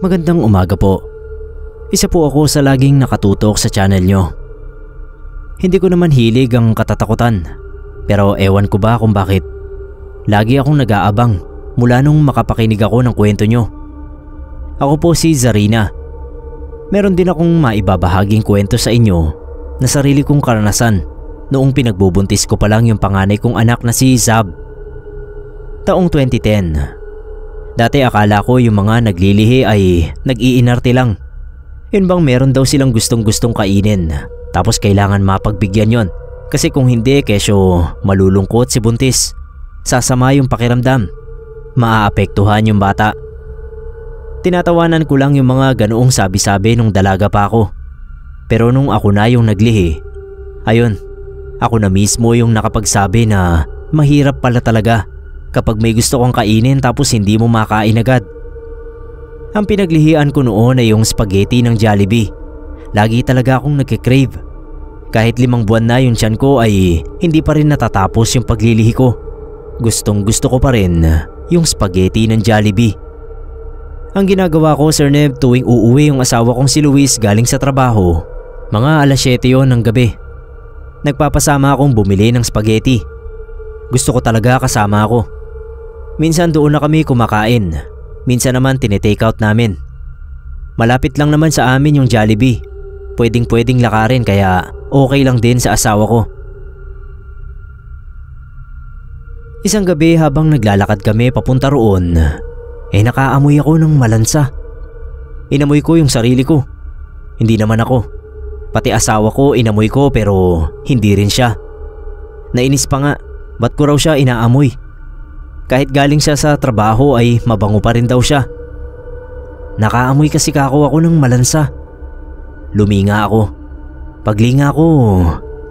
Magandang umaga po. Isa po ako sa laging nakatutok sa channel nyo. Hindi ko naman hilig ang katatakutan, pero ewan ko ba kung bakit. Lagi akong nag-aabang mula nung makapakinig ako ng kwento nyo. Ako po si Zarina. Meron din akong maibabahaging kwento sa inyo na sarili kong karanasan noong pinagbubuntis ko pa lang yung panganay kong anak na si Zab. Taong 2010. Dati akala ko yung mga naglilihi ay nag-iinarte lang. Yun bang meron daw silang gustong-gustong kainin, tapos kailangan mapagbigyan yon. Kasi kung hindi, kesyo malulungkot si buntis. Sasama yung pakiramdam. Maaapektuhan yung bata. Tinatawanan ko lang yung mga ganoong sabi-sabi nung dalaga pa ako. Pero nung ako na yung naglihi, ayun, ako na mismo yung nakapagsabi na mahirap pala talaga kapag may gusto kang kainin tapos hindi mo makain agad. Ang pinaglihian ko noon ay yung spaghetti ng Jollibee. Lagi talaga akong nagkikrave. Kahit 5 buwan na yung tiyan ko ay hindi pa rin natatapos yung paglilihi ko. Gustong gusto ko pa rin yung spaghetti ng Jollibee. Ang ginagawa ko, Sir Neb, tuwing uuwi yung asawa kong si Luis galing sa trabaho, mga 7:00 yon ng gabi, nagpapasama akong bumili ng spaghetti. Gusto ko talaga kasama ako. Minsan doon na kami kumakain, minsan naman tinitake out namin. Malapit lang naman sa amin yung Jollibee. Pwedeng lakarin kaya okay lang din sa asawa ko. Isang gabi habang naglalakad kami papunta roon, nakaamoy ako ng malansa. Inamoy ko yung sarili ko. Hindi naman ako. Pati asawa ko inamoy ko pero hindi rin siya. Nainis pa nga, ba't ko raw siya inaamoy? Kahit galing siya sa trabaho ay mabango pa rin daw siya. Nakaamoy kasi ako ng malansa. Luminga ako. Paglinga ko,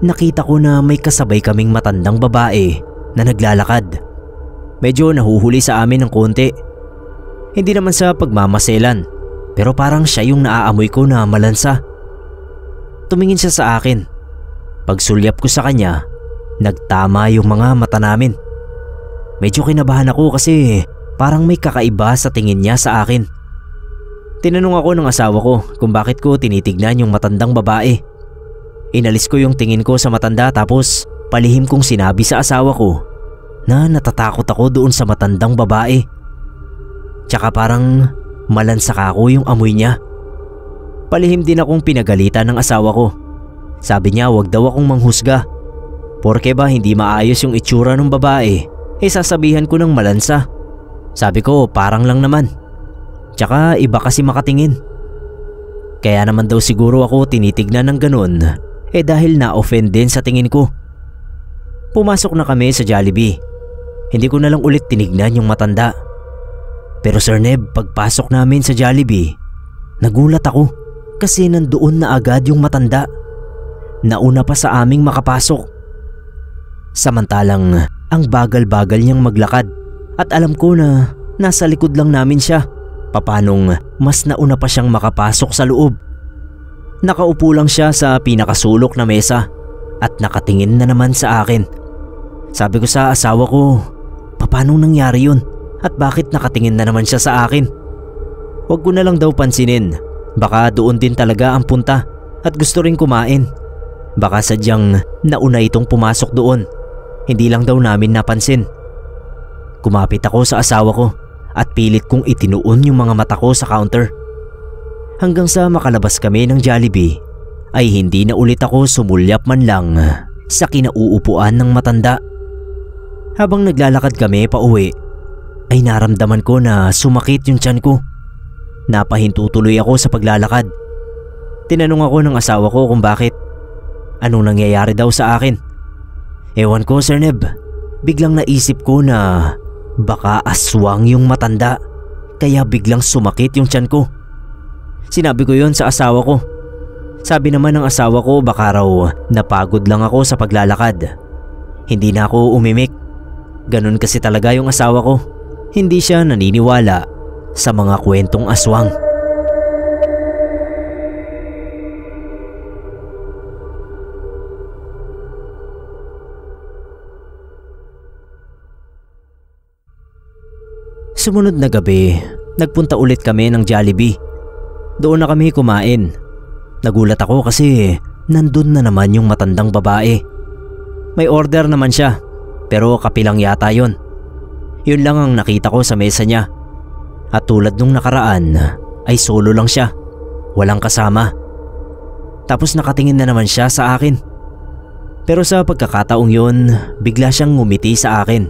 nakita ko na may kasabay kaming matandang babae na naglalakad. Medyo nahuhuli sa amin ng konti. Hindi naman sa pagmamaselan, pero parang siya yung naaamoy ko na malansa. Tumingin siya sa akin. Pagsulyap ko sa kanya, nagtama yung mga mata namin. Medyo kinabahan ako kasi parang may kakaiba sa tingin niya sa akin. Tinanong ako ng asawa ko kung bakit ko tinitignan yung matandang babae. Inalis ko yung tingin ko sa matanda tapos palihim kong sinabi sa asawa ko na natatakot ako doon sa matandang babae. Tsaka parang malansa ako yung amoy niya. Palihim din akong pinagalitan ng asawa ko. Sabi niya wag daw akong manghusga. Porke ba hindi maayos yung itsura ng babae, sasabihan ko ng malansa. Sabi ko parang lang naman. Tsaka iba kasi makatingin. Kaya naman daw siguro ako tinitignan ng ganun dahil na-offend din sa tingin ko. Pumasok na kami sa Jollibee. Hindi ko na lang ulit tinignan yung matanda. Pero Sir Neb, pagpasok namin sa Jollibee, nagulat ako kasi nandoon na agad yung matanda. Nauna pa sa aming makapasok. Samantalang ang bagal-bagal niyang maglakad at alam ko na nasa likod lang namin siya. Papanong mas nauna pa siyang makapasok sa loob. Nakaupo lang siya sa pinakasulok na mesa at nakatingin na naman sa akin. Sabi ko sa asawa ko, papanong nangyari yun at bakit nakatingin na naman siya sa akin? Huwag ko na lang daw pansinin, baka doon din talaga ang punta at gusto rin kumain. Baka sadyang nauna itong pumasok doon. Hindi lang daw namin napansin. Kumapit ako sa asawa ko at pilit kong itinuon yung mga mata ko sa counter. Hanggang sa makalabas kami ng Jollibee ay hindi na ulit ako sumulyap man lang sa kinauupuan ng matanda. Habang naglalakad kami pauwi ay naramdaman ko na sumakit yung tiyan ko. Napahinto tuloy ako sa paglalakad. Tinanong ako ng asawa ko kung bakit. Anong nangyayari daw sa akin? Ewan ko, Sir Neb. Biglang naisip ko na baka aswang yung matanda, kaya biglang sumakit yung tiyan ko. Sinabi ko yon sa asawa ko. Sabi naman ng asawa ko baka raw napagod lang ako sa paglalakad. Hindi na ako umimik. Ganun kasi talaga yung asawa ko. Hindi siya naniniwala sa mga kwentong aswang. Sumunod na gabi Nagpunta ulit kami ng Jollibee. Doon na kami kumain. Nagulat ako kasi nandun na naman yung matandang babae. May order naman siya pero kape lang yata yun. Yun lang ang nakita ko sa mesa niya. At tulad nung nakaraan ay solo lang siya. Walang kasama. Tapos nakatingin na naman siya sa akin. Pero sa pagkakataong yun, bigla siyang ngumiti sa akin.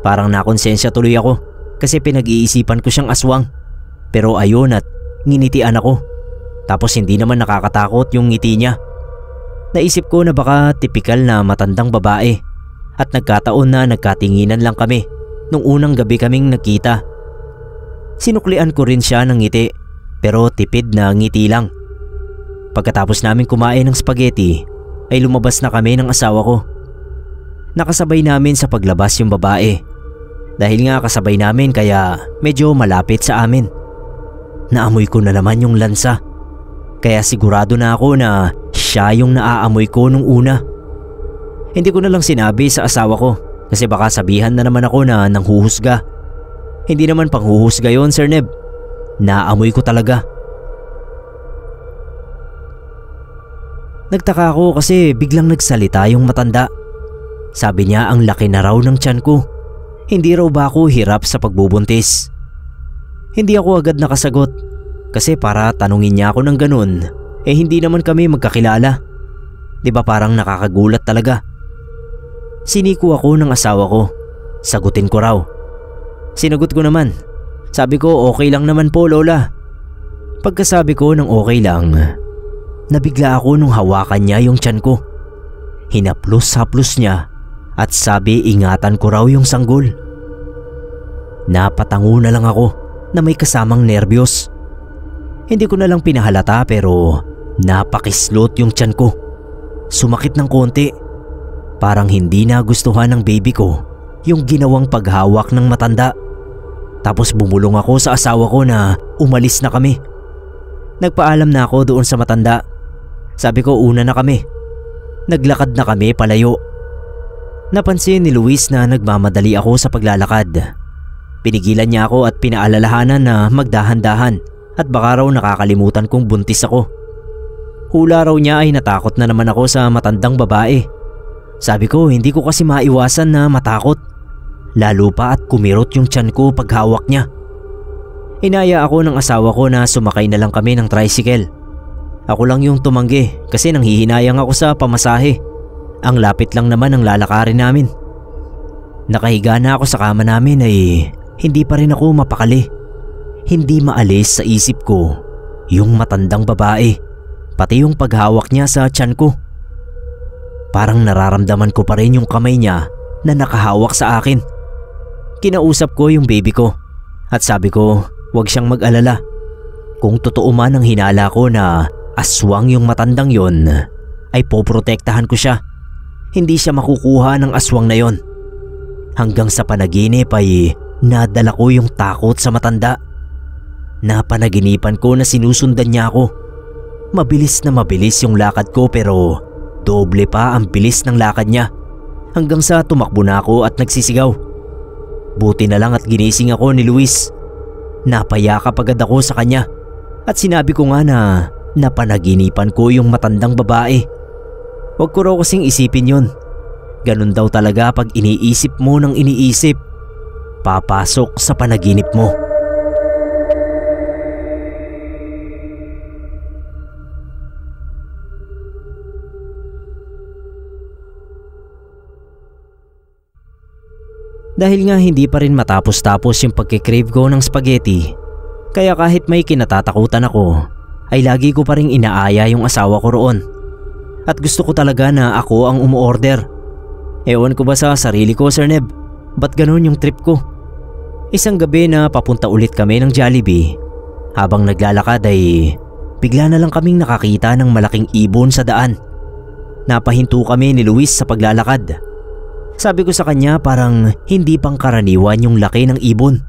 Parang nakonsensya tuloy ako kasi pinag-iisipan ko siyang aswang. Pero ayun at nginitian ako. Tapos hindi naman nakakatakot yung ngiti niya. Naisip ko na baka tipikal na matandang babae. At nagkataon na nagkatinginan lang kami nung unang gabi kaming nagkita. Sinuklian ko rin siya ng ngiti pero tipid na ngiti lang. Pagkatapos namin kumain ng spaghetti ay lumabas na kami ng asawa ko. Nakasabay namin sa paglabas yung babae. Dahil nga kasabay namin kaya medyo malapit sa amin. Naamoy ko na naman yung lansa. Kaya sigurado na ako na siya yung naaamoy ko nung una. Hindi ko na lang sinabi sa asawa ko kasi baka sabihan na naman ako na nanghuhusga. Hindi naman panghuhusga yon, Sir Neb. Naamoy ko talaga. Nagtaka ako kasi biglang nagsalita yung matanda. Sabi niya ang laki na raw ng tiyan ko. Hindi raw ba ako hirap sa pagbubuntis? Hindi ako agad nakasagot kasi para tanungin niya ako ng ganun hindi naman kami magkakilala. Di ba parang nakakagulat talaga? Siniko ako ng asawa ko. Sagutin ko raw. Sinagot ko naman. Sabi ko okay lang naman po, Lola. Pagkasabi ko ng okay lang, nabigla ako nung hawakan niya yung tiyan ko. Hinaplos-haplos niya at sabi ingatan ko raw yung sanggol. Napatango na lang ako na may kasamang nerbiyos. Hindi ko na lang pinahalata pero napakislot yung tiyan ko. Sumakit ng konti. Parang hindi nagustuhan ng baby ko yung ginawang paghawak ng matanda. Tapos bumulong ako sa asawa ko na umalis na kami. Nagpaalam na ako doon sa matanda. Sabi ko una na kami. Naglakad na kami palayo. Napansin ni Luis na nagmamadali ako sa paglalakad. Pinigilan niya ako at pinaalalahanan na magdahan-dahan at baka raw nakakalimutan kong buntis ako. Hula raw niya ay natakot na naman ako sa matandang babae. Sabi ko hindi ko kasi maiwasan na matakot. Lalo pa at kumirot yung tiyan ko paghawak niya. Inaya ako ng asawa ko na sumakay na lang kami ng tricycle. Ako lang yung tumanggi kasi nanghihinayang ako sa pamasahe. Ang lapit lang naman ang lalakarin namin. Nakahiga na ako sa kama namin ay hindi pa rin ako mapakali. Hindi maalis sa isip ko yung matandang babae, pati yung paghawak niya sa tiyan ko. Parang nararamdaman ko pa rin yung kamay niya na nakahawak sa akin. Kinausap ko yung baby ko at sabi ko huwag siyang mag-alala. Kung totoo man ang hinala ko na aswang yung matandang yon, ay poprotektahan ko siya. Hindi siya makukuha ng aswang na yon. Hanggang sa panaginip ay nadala ko yung takot sa matanda. Napanaginipan ko na sinusundan niya ako. Mabilis na mabilis yung lakad ko pero doble pa ang bilis ng lakad niya. Hanggang sa tumakbo na ako at nagsisigaw. Buti na lang at ginising ako ni Luis. Napayakap agad ako sa kanya at sinabi ko nga na napanaginipan ko yung matandang babae. Huwag ko raw kasing isipin yun. Ganun daw talaga pag iniisip mo ng iniisip. Papasok sa panaginip mo. Dahil nga hindi pa rin matapos-tapos yung pagkikrave ko ng spaghetti, kaya kahit may kinatatakutan ako, ay lagi ko pa rin inaaya yung asawa ko roon. At gusto ko talaga na ako ang umuorder. Ewan ko ba sa sarili ko, Sir Neb? Ba't ganun yung trip ko? Isang gabi na papunta ulit kami ng Jollibee. Habang naglalakad ay bigla na lang kaming nakakita ng malaking ibon sa daan. Napahinto kami ni Luis sa paglalakad. Sabi ko sa kanya parang hindi pang karaniwan yung laki ng ibon.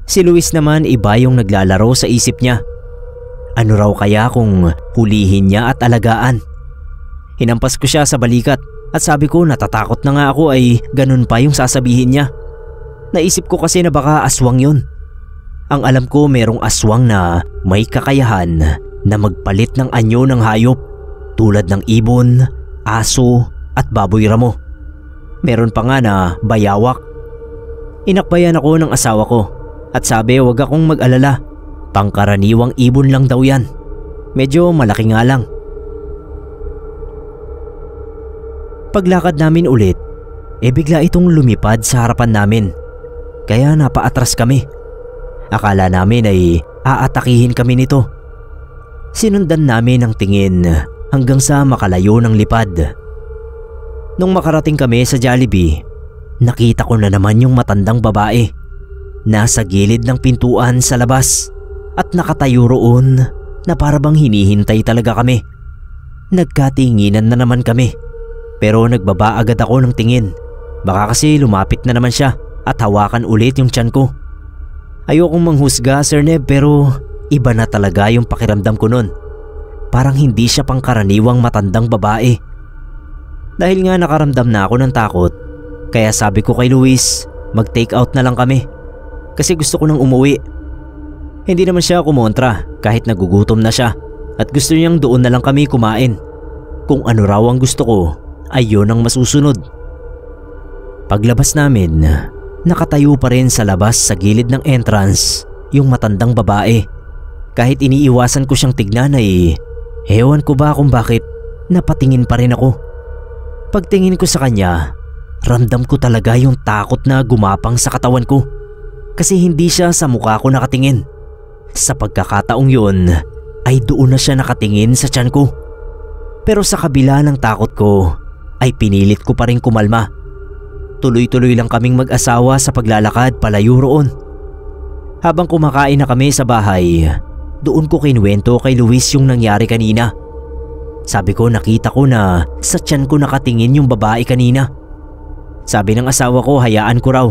Si Luis naman iba yung naglalaro sa isip niya. Ano raw kaya kung hulihin niya at alagaan? Hinampas ko siya sa balikat at sabi ko natatakot na nga ako ay ganun pa yung sasabihin niya. Naisip ko kasi na baka aswang yun. Ang alam ko merong aswang na may kakayahan na magpalit ng anyo ng hayop tulad ng ibon, aso at baboy ramo. Meron pa nga na bayawak. Inakbayan ako ng asawa ko at sabi wag akong mag-alala. Pangkaraniwang ibon lang daw yan. Medyo malaki nga lang. Paglakad namin ulit, bigla itong lumipad sa harapan namin. Kaya napaatras kami. Akala namin ay aatakihin kami nito. Sinundan namin ang tingin hanggang sa makalayo ng lipad. Nung makarating kami sa Jollibee, nakita ko na naman yung matandang babae. Nasa gilid ng pintuan sa labas at nakatayo roon na parabang hinihintay talaga kami. Nagkatinginan na naman kami. Pero nagbaba agad ako ng tingin. Baka kasi lumapit na naman siya at hawakan ulit yung tiyan ko. Ayokong manghusga, Sir Neb, pero iba na talaga yung pakiramdam ko nun. Parang hindi siya pangkaraniwang matandang babae. Dahil nga nakaramdam na ako ng takot, kaya sabi ko kay Luis, mag-take out na lang kami. Kasi gusto ko nang umuwi. Hindi naman siya kumontra kahit nagugutom na siya at gusto niyang doon na lang kami kumain. Kung ano raw ang gusto ko, ay yun ang masusunod. Paglabas namin, nakatayo pa rin sa labas sa gilid ng entrance yung matandang babae. Kahit iniiwasan ko siyang tignan ay ewan ko ba kung bakit napatingin pa rin ako. Pagtingin ko sa kanya, ramdam ko talaga yung takot na gumapang sa katawan ko. Kasi hindi siya sa mukha ko nakatingin. Sa pagkakataong yun ay doon na siya nakatingin sa tiyan ko. Pero sa kabila ng takot ko ay pinilit ko pa rin kumalma. Tuloy-tuloy lang kaming mag-asawa sa paglalakad palayo roon. Habang kumakain na kami sa bahay, doon ko kinuwento kay Luis yung nangyari kanina. Sabi ko nakita ko na sa tiyan ko nakatingin yung babae kanina. Sabi ng asawa ko hayaan ko raw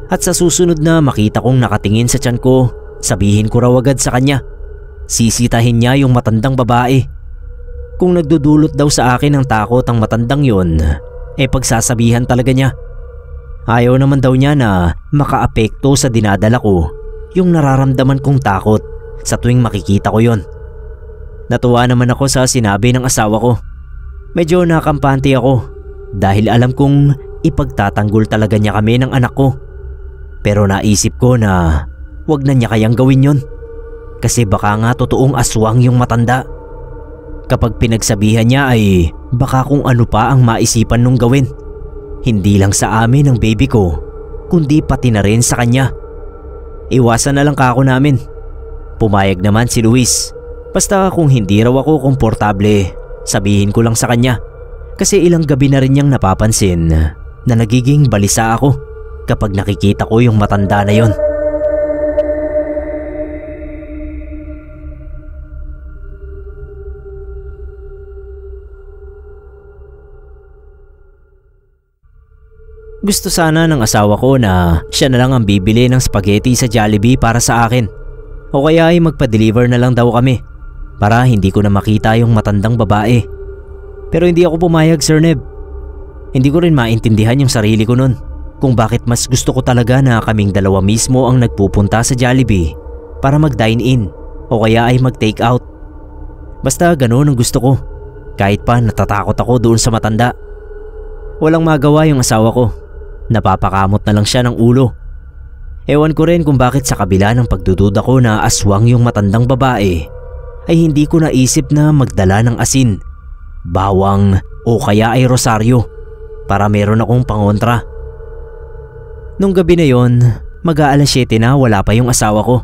at sa susunod na makita kong nakatingin sa tiyan ko, sabihin ko raw agad sa kanya. Sisitahin niya yung matandang babae. Kung nagdudulot daw sa akin ng takot ang matandang yun, pagsasabihan talaga niya. Ayaw naman daw niya na makaapekto sa dinadala ko yung nararamdaman kong takot sa tuwing makikita ko yon. Natuwa naman ako sa sinabi ng asawa ko. Medyo nakampante ako dahil alam kong ipagtatanggol talaga niya kami ng anak ko. Pero naisip ko na wag na niya kayang gawin yon. Kasi baka nga totoong aswang yung matanda. Kapag pinagsabihan niya ay baka kung ano pa ang maisipan nung gawin. Hindi lang sa amin ng baby ko, kundi pati na rin sa kanya. Iwasan na lang kako namin. Pumayag naman si Luis. Basta kung hindi raw ako komportable, sabihin ko lang sa kanya. Kasi ilang gabi na rin niyang napapansin na nagiging balisa ako kapag nakikita ko yung matanda na yon. Gusto sana ng asawa ko na siya na lang ang bibili ng spaghetti sa Jollibee para sa akin. O kaya ay magpa-deliver na lang daw kami para hindi ko na makita yung matandang babae. Pero hindi ako pumayag, Sir Neb. Hindi ko rin maintindihan yung sarili ko nun kung bakit mas gusto ko talaga na kaming dalawa mismo ang nagpupunta sa Jollibee para mag-dine-in o kaya ay mag-take out. Basta ganoon ang gusto ko kahit pa natatakot ako doon sa matanda. Walang magawa yung asawa ko. Napapakamot na lang siya ng ulo. Ewan ko rin kung bakit sa kabila ng pagdududa ko na aswang yung matandang babae ay hindi ko naisip na magdala ng asin, bawang o kaya ay rosaryo para meron akong pangontra. Nung gabi na yon, mag-aalas 7 na wala pa yung asawa ko.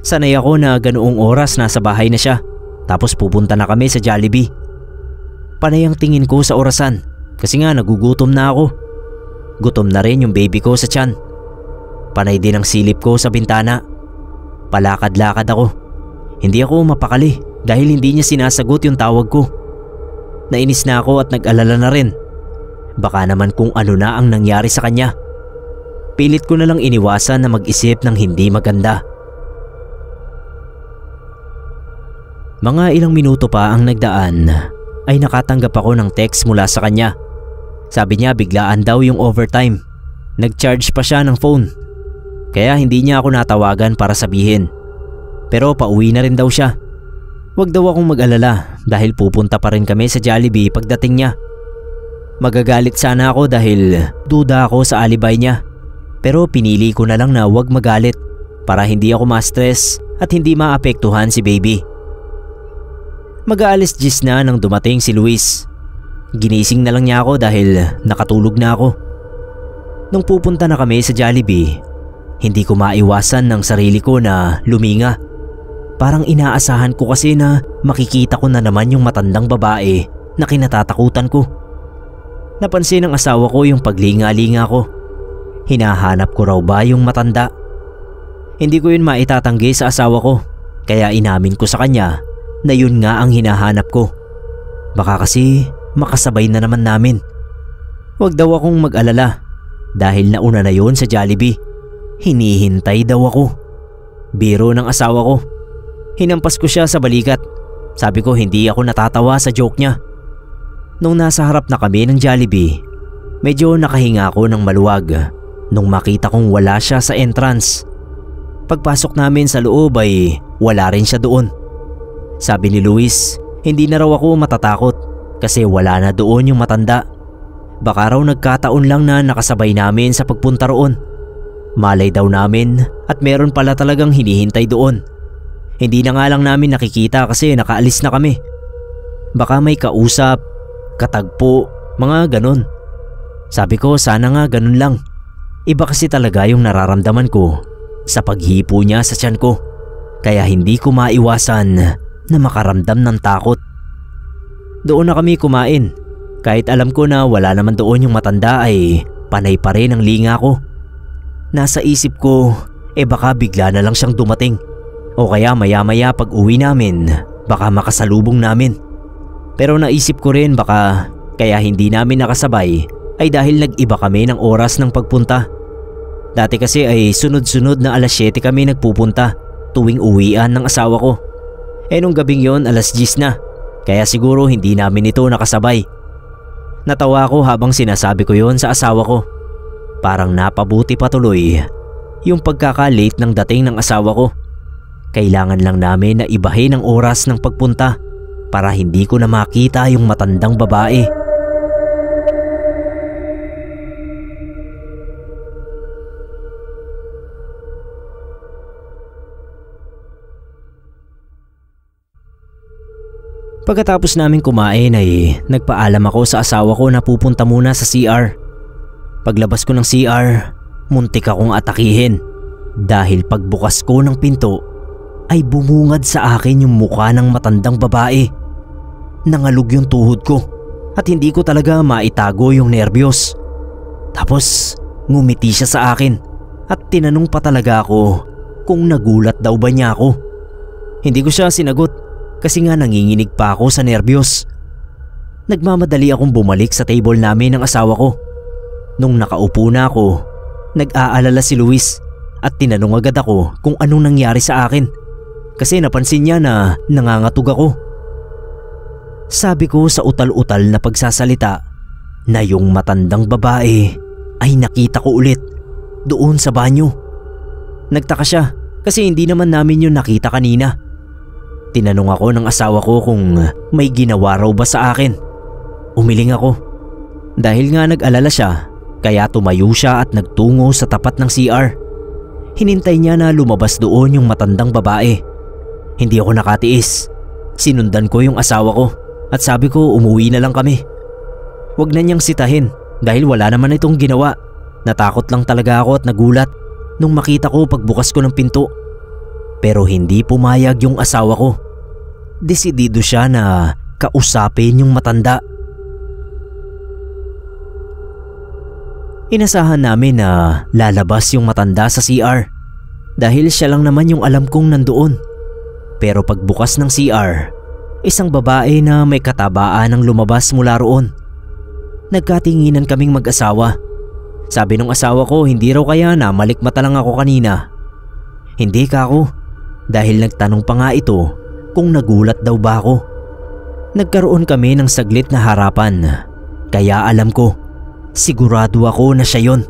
Sanay ako na ganoong oras nasa bahay na siya tapos pupunta na kami sa Jollibee. Panay ang tingin ko sa orasan kasi nga nagugutom na ako. Gutom na rin yung baby ko sa tiyan. Panay din ang silip ko sa bintana. Palakad-lakad ako. Hindi ako mapakali dahil hindi niya sinasagot yung tawag ko. Nainis na ako at nag-alala na rin. Baka naman kung ano na ang nangyari sa kanya. Pilit ko na lang iniwasan na mag-isip ng hindi maganda. Mga ilang minuto pa ang nagdaan ay nakatanggap ako ng text mula sa kanya. Sabi niya biglaan daw yung overtime. Nag-charge pa siya ng phone. kaya hindi niya ako natawagan para sabihin. Pero pauwi na rin daw siya. Wag daw akong mag-alala dahil pupunta pa rin kami sa Jollibee pagdating niya. Magagalit sana ako dahil duda ako sa alibay niya. Pero pinili ko na lang na wag magalit para hindi ako ma-stress at hindi maapektuhan si baby. Mag-aalis 10 na nang dumating si Luis. Ginising na lang niya ako dahil nakatulog na ako. Nung pupunta na kami sa Jollibee, hindi ko maiwasan ng sarili ko na luminga. Parang inaasahan ko kasi na makikita ko na naman yung matandang babae na kinatatakutan ko. Napansin ng asawa ko yung paglinga-linga ko. Hinahanap ko raw ba yung matanda? Hindi ko yun maitatanggi sa asawa ko, kaya inamin ko sa kanya na yun nga ang hinahanap ko. Baka kasi makasabay na naman namin. Huwag daw akong mag-alala dahil nauna na yun sa Jollibee. Hinihintay daw ako. Biro ng asawa ko. Hinampas ko siya sa balikat. Sabi ko hindi ako natatawa sa joke niya. Nung nasa harap na kami ng Jollibee, medyo nakahinga ako ng maluwag nung makita kong wala siya sa entrance. Pagpasok namin sa loob ay wala rin siya doon. Sabi ni Luis, hindi na raw ako matatakot kasi wala na doon yung matanda. Baka raw nagkataon lang na nakasabay namin sa pagpunta roon. Malay daw namin at meron pala talagang hinihintay doon. Hindi na nga lang namin nakikita kasi nakaalis na kami. Baka may kausap, katagpo, mga ganon. Sabi ko sana nga ganon lang. Iba kasi talaga yung nararamdaman ko sa paghipo niya sa tiyan ko. Kaya hindi ko maiwasan na makaramdam ng takot. Doon na kami kumain. Kahit alam ko na wala naman doon yung matanda ay panay pa rin ang linga ko. Nasa isip ko baka bigla na lang siyang dumating. O kaya maya-maya pag uwi namin baka makasalubong namin. Pero naisip ko rin baka kaya hindi namin nakasabay ay dahil nag-iba kami ng oras ng pagpunta. Dati kasi ay sunod-sunod na alas 7 kami nagpupunta tuwing uwian ng asawa ko. Nung gabing yon alas 10 na, kaya siguro hindi namin ito nakasabay. Natawa ko habang sinasabi ko yon sa asawa ko. Parang napabuti pa tuloy yung pagkaka-late ng dating ng asawa ko. Kailangan lang namin na ibahin ang oras ng pagpunta para hindi ko na makita yung matandang babae. Pagkatapos namin kumain ay nagpaalam ako sa asawa ko na pupunta muna sa CR. Paglabas ko ng CR, muntik akong atakihin dahil pagbukas ko ng pinto ay bumungad sa akin yung mukha ng matandang babae. Nangalog yung tuhod ko at hindi ko talaga maitago yung nerbiyos. Tapos ngumiti siya sa akin at tinanong pa talaga ako kung nagulat daw ba niya ako. Hindi ko siya sinagot kasi nga nanginginig pa ako sa nerbiyos. Nagmamadali akong bumalik sa table namin ng asawa ko. Nung nakaupo na ako, nag-aalala si Luis at tinanong agad ako kung anong nangyari sa akin. Kasi napansin niya na nangangatog ako. Sabi ko sa utal-utal na pagsasalita na yung matandang babae ay nakita ko ulit doon sa banyo. Nagtaka siya kasi hindi naman namin yun nakita kanina. Tinanong ako ng asawa ko kung may ginawa raw ba sa akin. Umiling ako. Dahil nga nag-alala siya, kaya tumayo siya at nagtungo sa tapat ng CR. Hinintay niya na lumabas doon yung matandang babae. Hindi ako nakatiis. Sinundan ko yung asawa ko at sabi ko umuwi na lang kami. Huwag na niyang sitahin dahil wala naman itong ginawa. Natakot lang talaga ako at nagulat nung makita ko pagbukas ko ng pinto. Pero hindi pumayag yung asawa ko. Desidido siya na kausapin yung matanda. Inasahan namin na lalabas yung matanda sa CR dahil siya lang naman yung alam kong nandoon. Pero pagbukas ng CR, isang babae na may katabaan ang lumabas mula roon. Nagkatinginan kaming mag-asawa. Sabi ng asawa ko hindi raw kaya na malikmata lang ako kanina. Hindi ka ako dahil nagtanong pa nga ito kung nagulat daw ba ako. Nagkaroon kami ng saglit na harapan kaya alam ko sigurado ako na siya yon.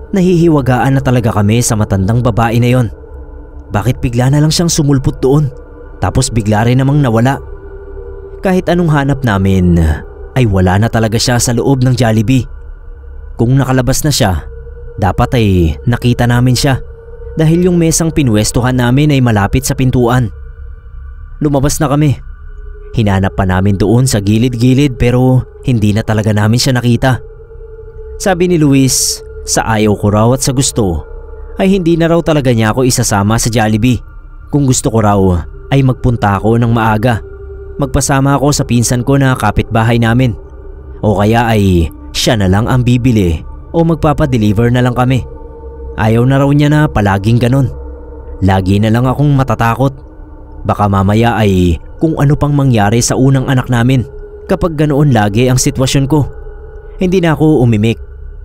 Nahihiwagaan na talaga kami sa matandang babae na yon. Bakit bigla na lang siyang sumulpot doon? Tapos bigla rin namang nawala. Kahit anong hanap namin ay wala na talaga siya sa loob ng Jollibee. Kung nakalabas na siya, dapat ay nakita namin siya dahil yung mesang pinwestuhan namin ay malapit sa pintuan. Lumabas na kami. Hinanap pa namin doon sa gilid-gilid pero hindi na talaga namin siya nakita. Sabi ni Luis, sa ayaw ko raw at sa gusto ay hindi na raw talaga niya ako isasama sa Jollibee. Kung gusto ko raw ay magpunta ako ng maaga. Magpasama ako sa pinsan ko na kapitbahay namin. O kaya ay siya na lang ang bibili o magpapadeliver na lang kami. Ayaw na raw niya na palaging ganon. Lagi na lang akong matatakot. Baka mamaya ay kung ano pang mangyari sa unang anak namin kapag ganoon lagi ang sitwasyon ko. Hindi na ako umimik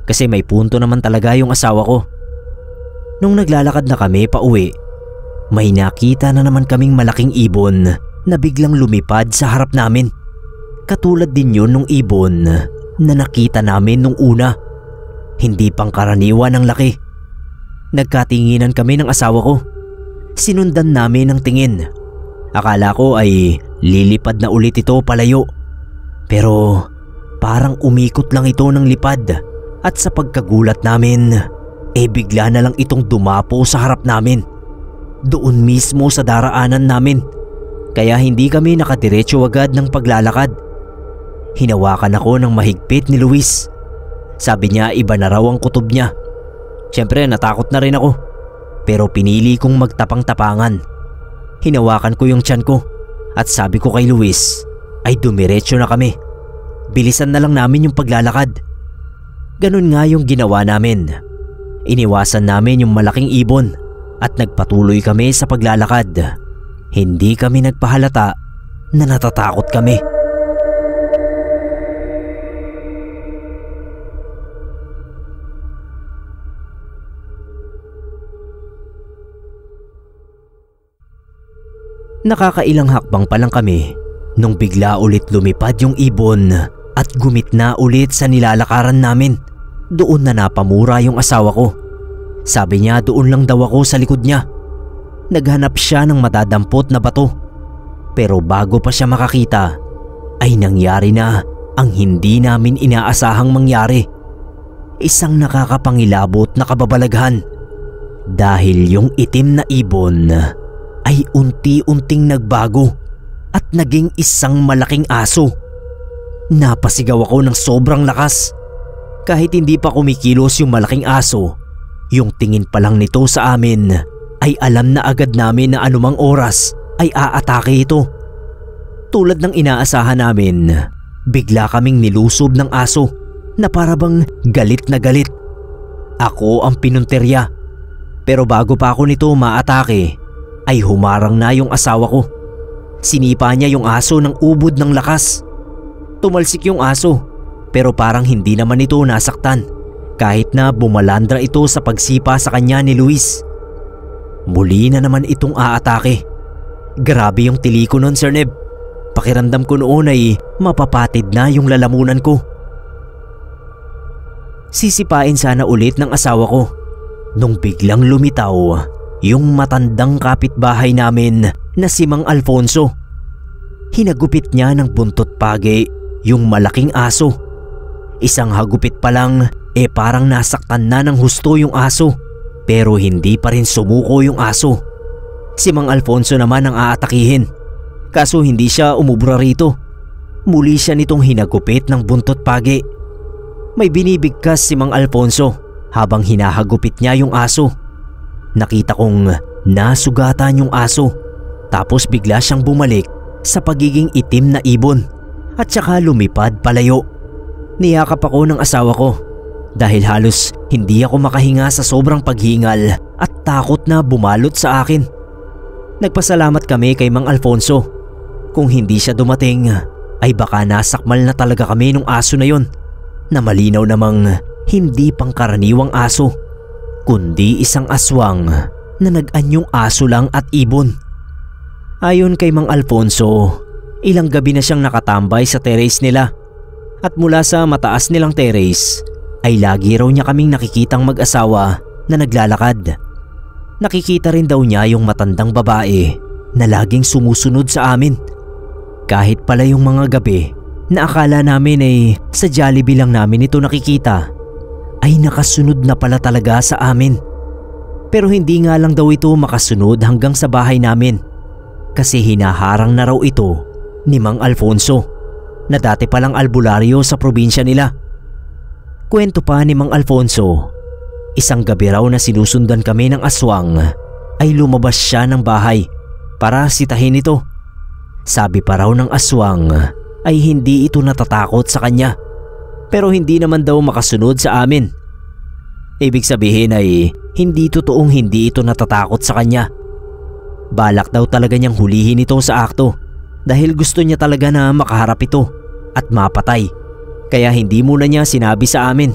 kasi may punto naman talaga yung asawa ko. Nung naglalakad na kami pa uwi, may nakita na naman kaming malaking ibon na biglang lumipad sa harap namin. Katulad din yun nung ibon na nakita namin nung una. Hindi pangkaraniwan ang laki. Nagkatinginan kami ng asawa ko. Sinundan namin ang tingin. Akala ko ay lilipad na ulit ito palayo. Pero parang umikot lang ito ng lipad at sa pagkagulat namin, bigla na lang itong dumapo sa harap namin. Doon mismo sa daraanan namin. Kaya hindi kami nakadiretso agad ng paglalakad. Hinawakan ako ng mahigpit ni Luis. Sabi niya iba na raw ang kutob niya. Siyempre natakot na rin ako. Pero pinili kong magtapang-tapangan. Hinawakan ko yung tiyan ko at sabi ko kay Luis ay dumiretso na kami. Bilisan na lang namin yung paglalakad. Ganun nga yung ginawa namin. Iniwasan namin yung malaking ibon at nagpatuloy kami sa paglalakad. Hindi kami nagpahalata na natatakot kami. Nakakailang hakbang pa lang kami nung bigla ulit lumipad yung ibon at gumitna ulit sa nilalakaran namin. Doon na napamura yung asawa ko. Sabi niya doon lang daw ako sa likod niya. Naghanap siya ng madadampot na bato. Pero bago pa siya makakita ay nangyari na ang hindi namin inaasahang mangyari. Isang nakakapangilabot na kababalaghan. Dahil yung itim na ibon ay unti-unting nagbago at naging isang malaking aso. Napasigaw ako ng sobrang lakas. Kahit hindi pa kumikilos yung malaking aso, yung tingin pa lang nito sa amin ay alam na agad namin na anumang oras ay aatake ito. Tulad ng inaasahan namin, bigla kaming nilusob ng aso na parabang galit na galit. Ako ang pinunterya. Pero bago pa ako nito maatake, ay humarang na yung asawa ko. Sinipa niya yung aso ng ubod ng lakas. Tumalsik yung aso pero parang hindi naman ito nasaktan kahit na bumalandra ito sa pagsipa sa kanya ni Luis. Muli na naman itong aatake. Grabe yung tili ko nun, Sir Neb. Pakiramdam ko noon ay mapapatid na yung lalamunan ko. Sisipain sana ulit ng asawa ko nung biglang lumitaw yung matandang kapitbahay namin na si Mang Alfonso. Hinagupit niya ng buntot pagi yung malaking aso. Isang hagupit pa lang parang nasaktan na ng husto yung aso. Pero hindi pa rin sumuko yung aso. Si Mang Alfonso naman ang aatakihin. Kaso hindi siya umubra rito. Muli siya nitong hinagupit ng buntot pagi. May binibigkas si Mang Alfonso habang hinahagupit niya yung aso. Nakita kong nasugatan yung aso tapos bigla siyang bumalik sa pagiging itim na ibon at saka lumipad palayo. Niyakap ako ng asawa ko dahil halos hindi ako makahinga sa sobrang paghingal at takot na bumalot sa akin. Nagpasalamat kami kay Mang Alfonso. Kung hindi siya dumating ay baka nasakmal na talaga kami nung aso na yon na malinaw namang hindi pangkaraniwang aso kundi isang aswang na nag-anyong aso lang at ibon. Ayon kay Mang Alfonso, ilang gabi na siyang nakatambay sa terrace nila at mula sa mataas nilang terrace ay lagi raw niya kaming nakikitang mag-asawa na naglalakad. Nakikita rin daw niya yung matandang babae na laging sumusunod sa amin. Kahit pala yung mga gabi na akala namin ay sa Jollibee lang namin ito nakikita, ay nakasunod na pala talaga sa amin. Pero hindi nga lang daw ito makasunod hanggang sa bahay namin kasi hinaharang na raw ito ni Mang Alfonso na dati palang albularyo sa probinsya nila. Kwento pa ni Mang Alfonso, isang gabi raw na sinusundan kami ng aswang ay lumabas siya ng bahay para sitahin ito. Sabi pa raw ng aswang ay hindi ito natatakot sa kanya pero hindi naman daw makasunod sa amin. Ibig sabihin ay hindi totoong hindi ito natatakot sa kanya. Balak daw talaga niyang hulihin ito sa akto dahil gusto niya talaga na makaharap ito at mapatay. Kaya hindi muna niya sinabi sa amin.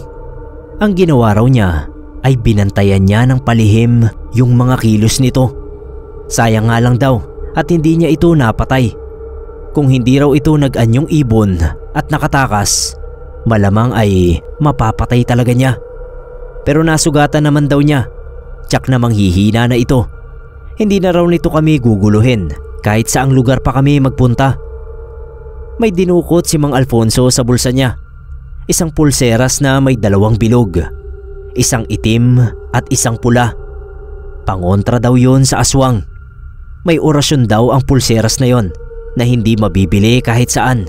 Ang ginawa raw niya ay binantayan niya ng palihim yung mga kilos nito. Sayang nga lang daw at hindi niya ito napatay. Kung hindi raw ito nag-anyong ibon at nakatakas, malamang ay mapapatay talaga niya. Pero nasugatan naman daw niya, tiyak na manghihina na ito. Hindi na raw nito kami guguluhin kahit saang lugar pa kami magpunta. May dinukot si Mang Alfonso sa bulsa niya. Isang pulseras na may 2 bilog. Isang itim at isang pula. Pangontra daw yon sa aswang. May orasyon daw ang pulseras na yon na hindi mabibili kahit saan.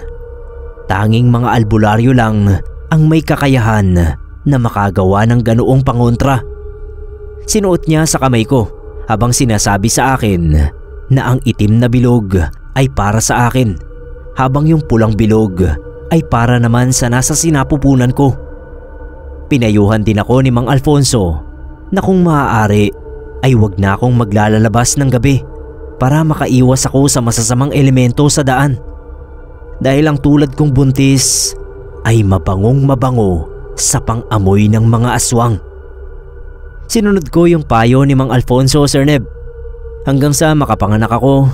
Tanging mga albularyo lang ang may kakayahan na makagawa ng ganoong pangontra. Sinuot niya sa kamay ko habang sinasabi sa akin na ang itim na bilog ay para sa akin, habang yung pulang bilog ay para naman sa nasa sinapupunan ko. Pinayuhan din ako ni Mang Alfonso na kung maaari ay wag na akong maglalabas ng gabi para makaiwas ako sa masasamang elemento sa daan. Dahil ang tulad kong buntis ay mabangong mabango sa pang-amoy ng mga aswang. Sinunod ko yung payo ni Mang Alfonso, Sir Neb. Hanggang sa makapanganak ako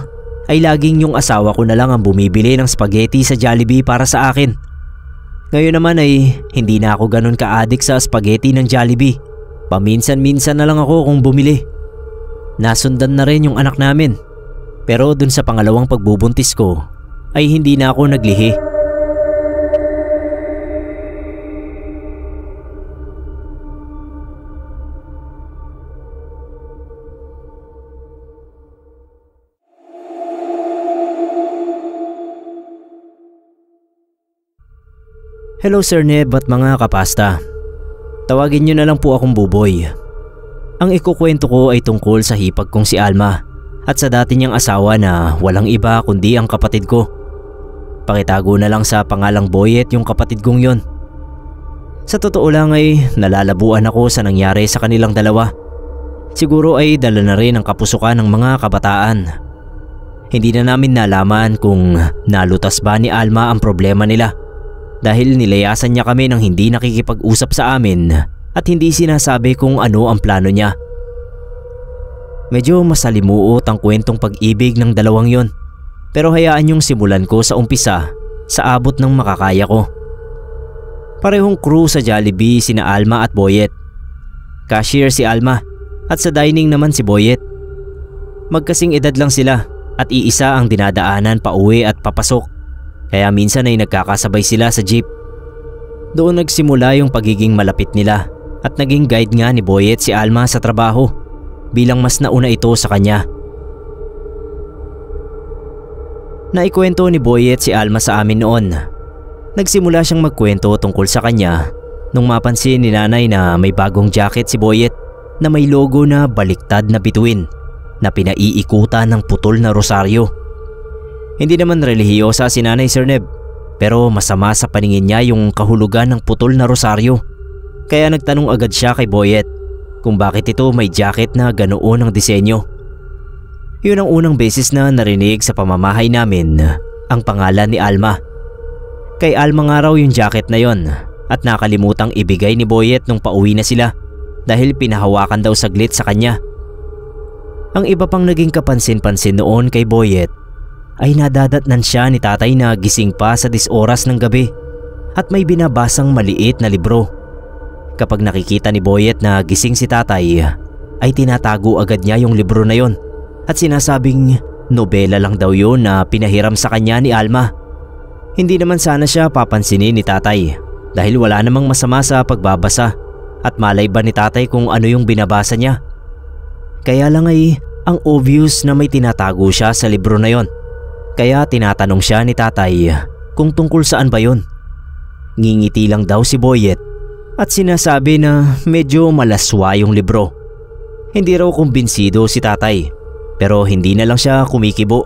ay laging yung asawa ko na lang ang bumibili ng spaghetti sa Jollibee para sa akin. Ngayon naman ay hindi na ako ganun ka-addict sa spaghetti ng Jollibee. Paminsan-minsan na lang ako kung bumili. Nasundan na rin yung anak namin. Pero dun sa pangalawang pagbubuntis ko ay hindi na ako naglihi. Hello Sir Neb at mga kapasta. Tawagin niyo na lang po akong Buboy. Ang ikukwento ko ay tungkol sa hipag kong si Alma at sa dati niyang asawa na walang iba kundi ang kapatid ko. Pakitago na lang sa pangalang Boyet yung kapatid kong yon. Sa totoo lang ay nalalabuan ako sa nangyari sa kanilang dalawa. Siguro ay dala na rin ang kapusukan ng mga kabataan. Hindi na namin nalaman kung nalutas ba ni Alma ang problema nila. Dahil nilayasan niya kami ng hindi nakikipag-usap sa amin at hindi sinasabi kung ano ang plano niya. Medyo masalimuot ang kwentong pag-ibig ng dalawang yon, pero hayaan yung simulan ko sa umpisa sa abot ng makakaya ko. Parehong crew sa Jollibee sina Alma at Boyet. Cashier si Alma at sa dining naman si Boyet. Magkasing edad lang sila at iisa ang dinadaanan pa uwi at papasok. Kaya minsan ay nagkakasabay sila sa jeep. Doon nagsimula yung pagiging malapit nila at naging guide nga ni Boyet si Alma sa trabaho bilang mas nauna ito sa kanya. Naikwento ni Boyet si Alma sa amin noon. Nagsimula siyang magkwento tungkol sa kanya nung mapansin ni nanay na may bagong jacket si Boyet na may logo na baliktad na bituin na pinaiikutan ng putol na rosaryo. Hindi naman relihiyosa si nanay, Sir Neb, pero masama sa paningin niya yung kahulugan ng putol na rosaryo. Kaya nagtanong agad siya kay Boyet kung bakit ito may jacket na ganoon ang disenyo. Yun ang unang beses na narinig sa pamamahay namin ang pangalan ni Alma. Kay Alma nga raw yung jacket na yon at nakalimutang ibigay ni Boyet nung pauwi na sila dahil pinahawakan daw saglit sa kanya. Ang iba pang naging kapansin-pansin noon kay Boyet ay nadadatnan siya ni tatay na gising pa sa 10 oras ng gabi at may binabasang maliit na libro. Kapag nakikita ni Boyet na gising si tatay, ay tinatago agad niya yung libro na yon at sinasabing nobela lang daw yun na pinahiram sa kanya ni Alma. Hindi naman sana siya papansinin ni tatay dahil wala namang masama sa pagbabasa at malay ba ni tatay kung ano yung binabasa niya. Kaya lang ay ang obvious na may tinatago siya sa libro na yon. Kaya tinatanong siya ni tatay kung tungkol saan ba yon. Ngingiti lang daw si Boyet at sinasabi na medyo malaswa yung libro. Hindi raw kumbinsido si tatay pero hindi na lang siya kumikibo.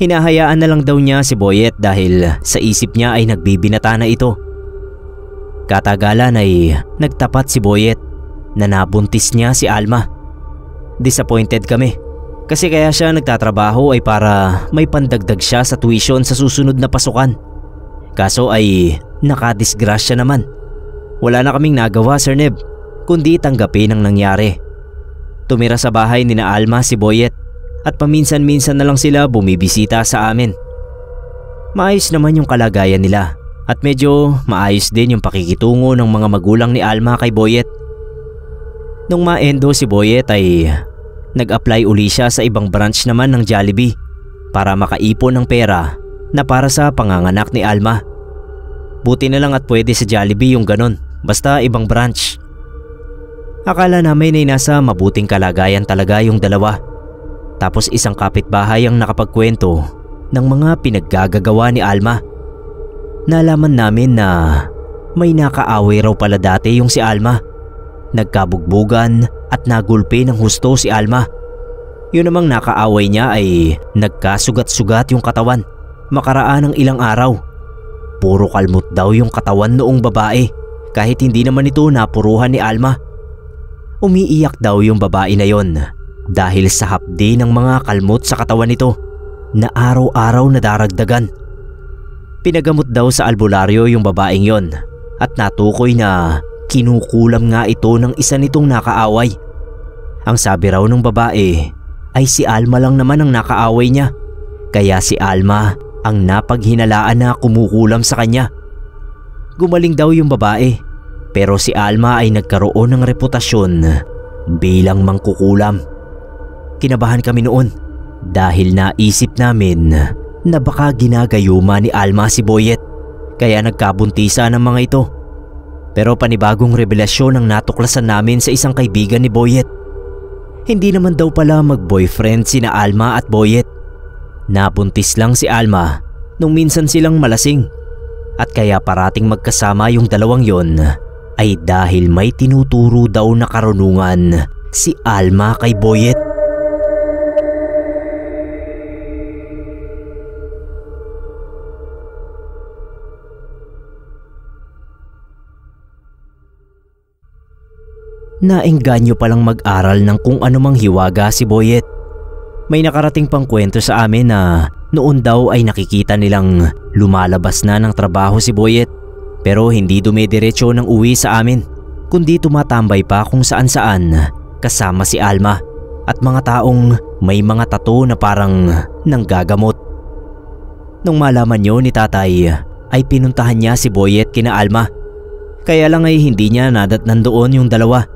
Hinahayaan na lang daw niya si Boyet dahil sa isip niya ay nagbibinata na ito. Katagalan ay nagtapat si Boyet na nabuntis niya si Alma. Disappointed kami kasi kaya siya nagtatrabaho ay para may pandagdag siya sa tuition sa susunod na pasukan. Kaso ay nakadisgrasya naman. Wala na kaming nagawa, Sir Neb, kundi tanggapin ang nangyari. Tumira sa bahay ni na Alma si Boyet at paminsan-minsan na lang sila bumibisita sa amin. Maayos naman yung kalagayan nila at medyo maayos din yung pakikitungo ng mga magulang ni Alma kay Boyet. Nung maendo si Boyet ay nag-apply uli siya sa ibang branch naman ng Jollibee para makaipon ng pera na para sa panganganak ni Alma. Buti na lang at pwede sa Jollibee yung ganon, basta ibang branch. Akala namin ay nasa mabuting kalagayan talaga yung dalawa. Tapos isang kapitbahay ang nakapagkwento ng mga pinaggagawa ni Alma. Nalaman namin na may nakaaway raw pala dati yung si Alma. Nagkabugbugan at nagulpi ng husto si Alma. Yun namang nakaaway niya ay nagkasugat-sugat yung katawan makaraan ng ilang araw. Puro kalmot daw yung katawan noong babae kahit hindi naman ito napuruhan ni Alma. Umiiyak daw yung babae na yon dahil sa hapdi ng mga kalmot sa katawan nito na araw-araw na daragdagan. Pinagamot daw sa albularyo yung babaeng yon at natukoy na kinukulam nga ito ng isa nitong nakaaway. Ang sabi raw ng babae ay si Alma lang naman ang nakaaway niya, kaya si Alma ang napaghinalaan na kumukulam sa kanya. Gumaling daw yung babae pero si Alma ay nagkaroon ng reputasyon bilang mangkukulam. Kinabahan kami noon dahil naisip namin na baka ginagayuma ni Alma si Boyet kaya nagkabuntisa ng mga ito. Pero panibagong revelasyon ang natuklasan namin sa isang kaibigan ni Boyet. Hindi naman daw pala mag-boyfriend sina Alma at Boyet. Nabuntis lang si Alma nung minsan silang malasing at kaya parating magkasama yung dalawang yon ay dahil may tinuturo daw na karunungan si Alma kay Boyet. Naengganyo palang mag-aral ng kung anumang hiwaga si Boyet. May nakarating pang kwento sa amin na noon daw ay nakikita nilang lumalabas na ng trabaho si Boyet pero hindi dumidiretso ng uwi sa amin kundi tumatambay pa kung saan-saan kasama si Alma at mga taong may mga tattoo na parang nanggagamot. Nung malaman niyo ni tatay ay pinuntahan niya si Boyet kina Alma. Kaya lang ay hindi niya nadatnan doon yung dalawa.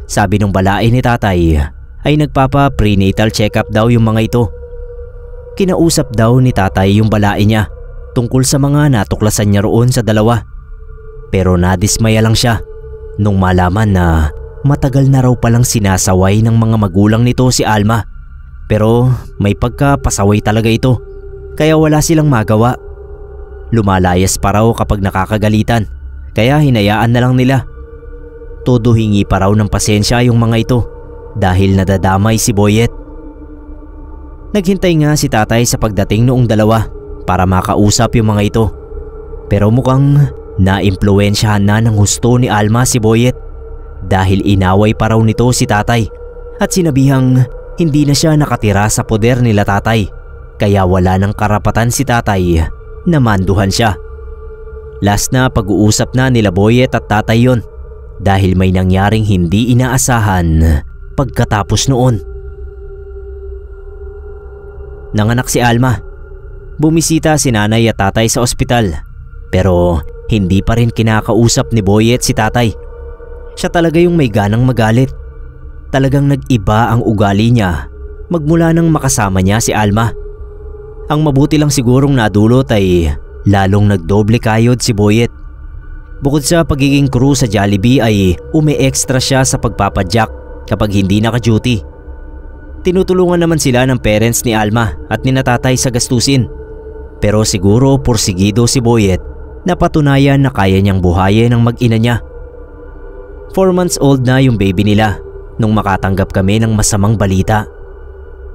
Sabi ng balae ni tatay ay nagpapa-prenatal check-up daw yung mga ito. Kinausap daw ni tatay yung balae niya tungkol sa mga natuklasan niya roon sa dalawa. Pero nadismaya lang siya nung malaman na matagal na raw palang sinasaway ng mga magulang nito si Alma. Pero may pagkapasaway talaga ito kaya wala silang magawa. Lumalayas pa raw kapag nakakagalitan kaya hinayaan na lang nila. Todo hingi pa raw ng pasensya yung mga ito dahil nadadamay si Boyet. Naghintay nga si tatay sa pagdating noong dalawa para makausap yung mga ito. Pero mukhang naimpluwensyahan na ng husto ni Alma si Boyet dahil inaway pa raw nito si tatay at sinabihang hindi na siya nakatira sa poder nila tatay kaya wala ng karapatan si tatay na manduhan siya. Last na pag-uusap na nila Boyet at tatay yon dahil may nangyaring hindi inaasahan pagkatapos noon. Nanganak si Alma. Bumisita si nanay at tatay sa ospital pero hindi pa rin kinakausap ni Boyet si tatay. Siya talaga yung may ganang magalit. Talagang nag-iba ang ugali niya magmula nang makasama niya si Alma. Ang mabuti lang sigurong nadulot ay lalong nagdoble kayod si Boyet. Bukod sa pagiging crew sa Jollibee ay umi-extra siya sa pagpapadyak kapag hindi naka-duty. Tinutulungan naman sila ng parents ni Alma at ni Tatay sa gastusin. Pero siguro porsigido si Boyet na patunayan na kaya niyang buhayin ang mag-ina niya. 4 months old na yung baby nila nung makatanggap kami ng masamang balita.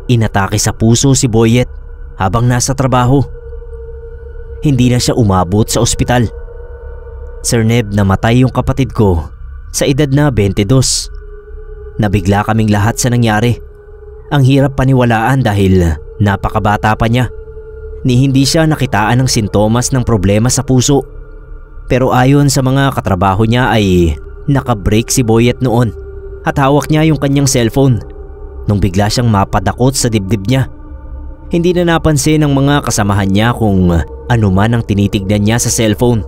Inatake sa puso si Boyet habang nasa trabaho. Hindi na siya umabot sa ospital. Sir Neb, namatay yung kapatid ko sa edad na 22. Nabigla kaming lahat sa nangyari. Ang hirap paniwalaan dahil napakabata pa niya. Ni hindi siya nakitaan ng sintomas ng problema sa puso. Pero ayon sa mga katrabaho niya ay naka-break si Boyet noon at hawak niya yung kanyang cellphone nung bigla siyang mapadakot sa dibdib niya. Hindi na napansin ng mga kasamahan niya kung ano man ang tinitignan niya sa cellphone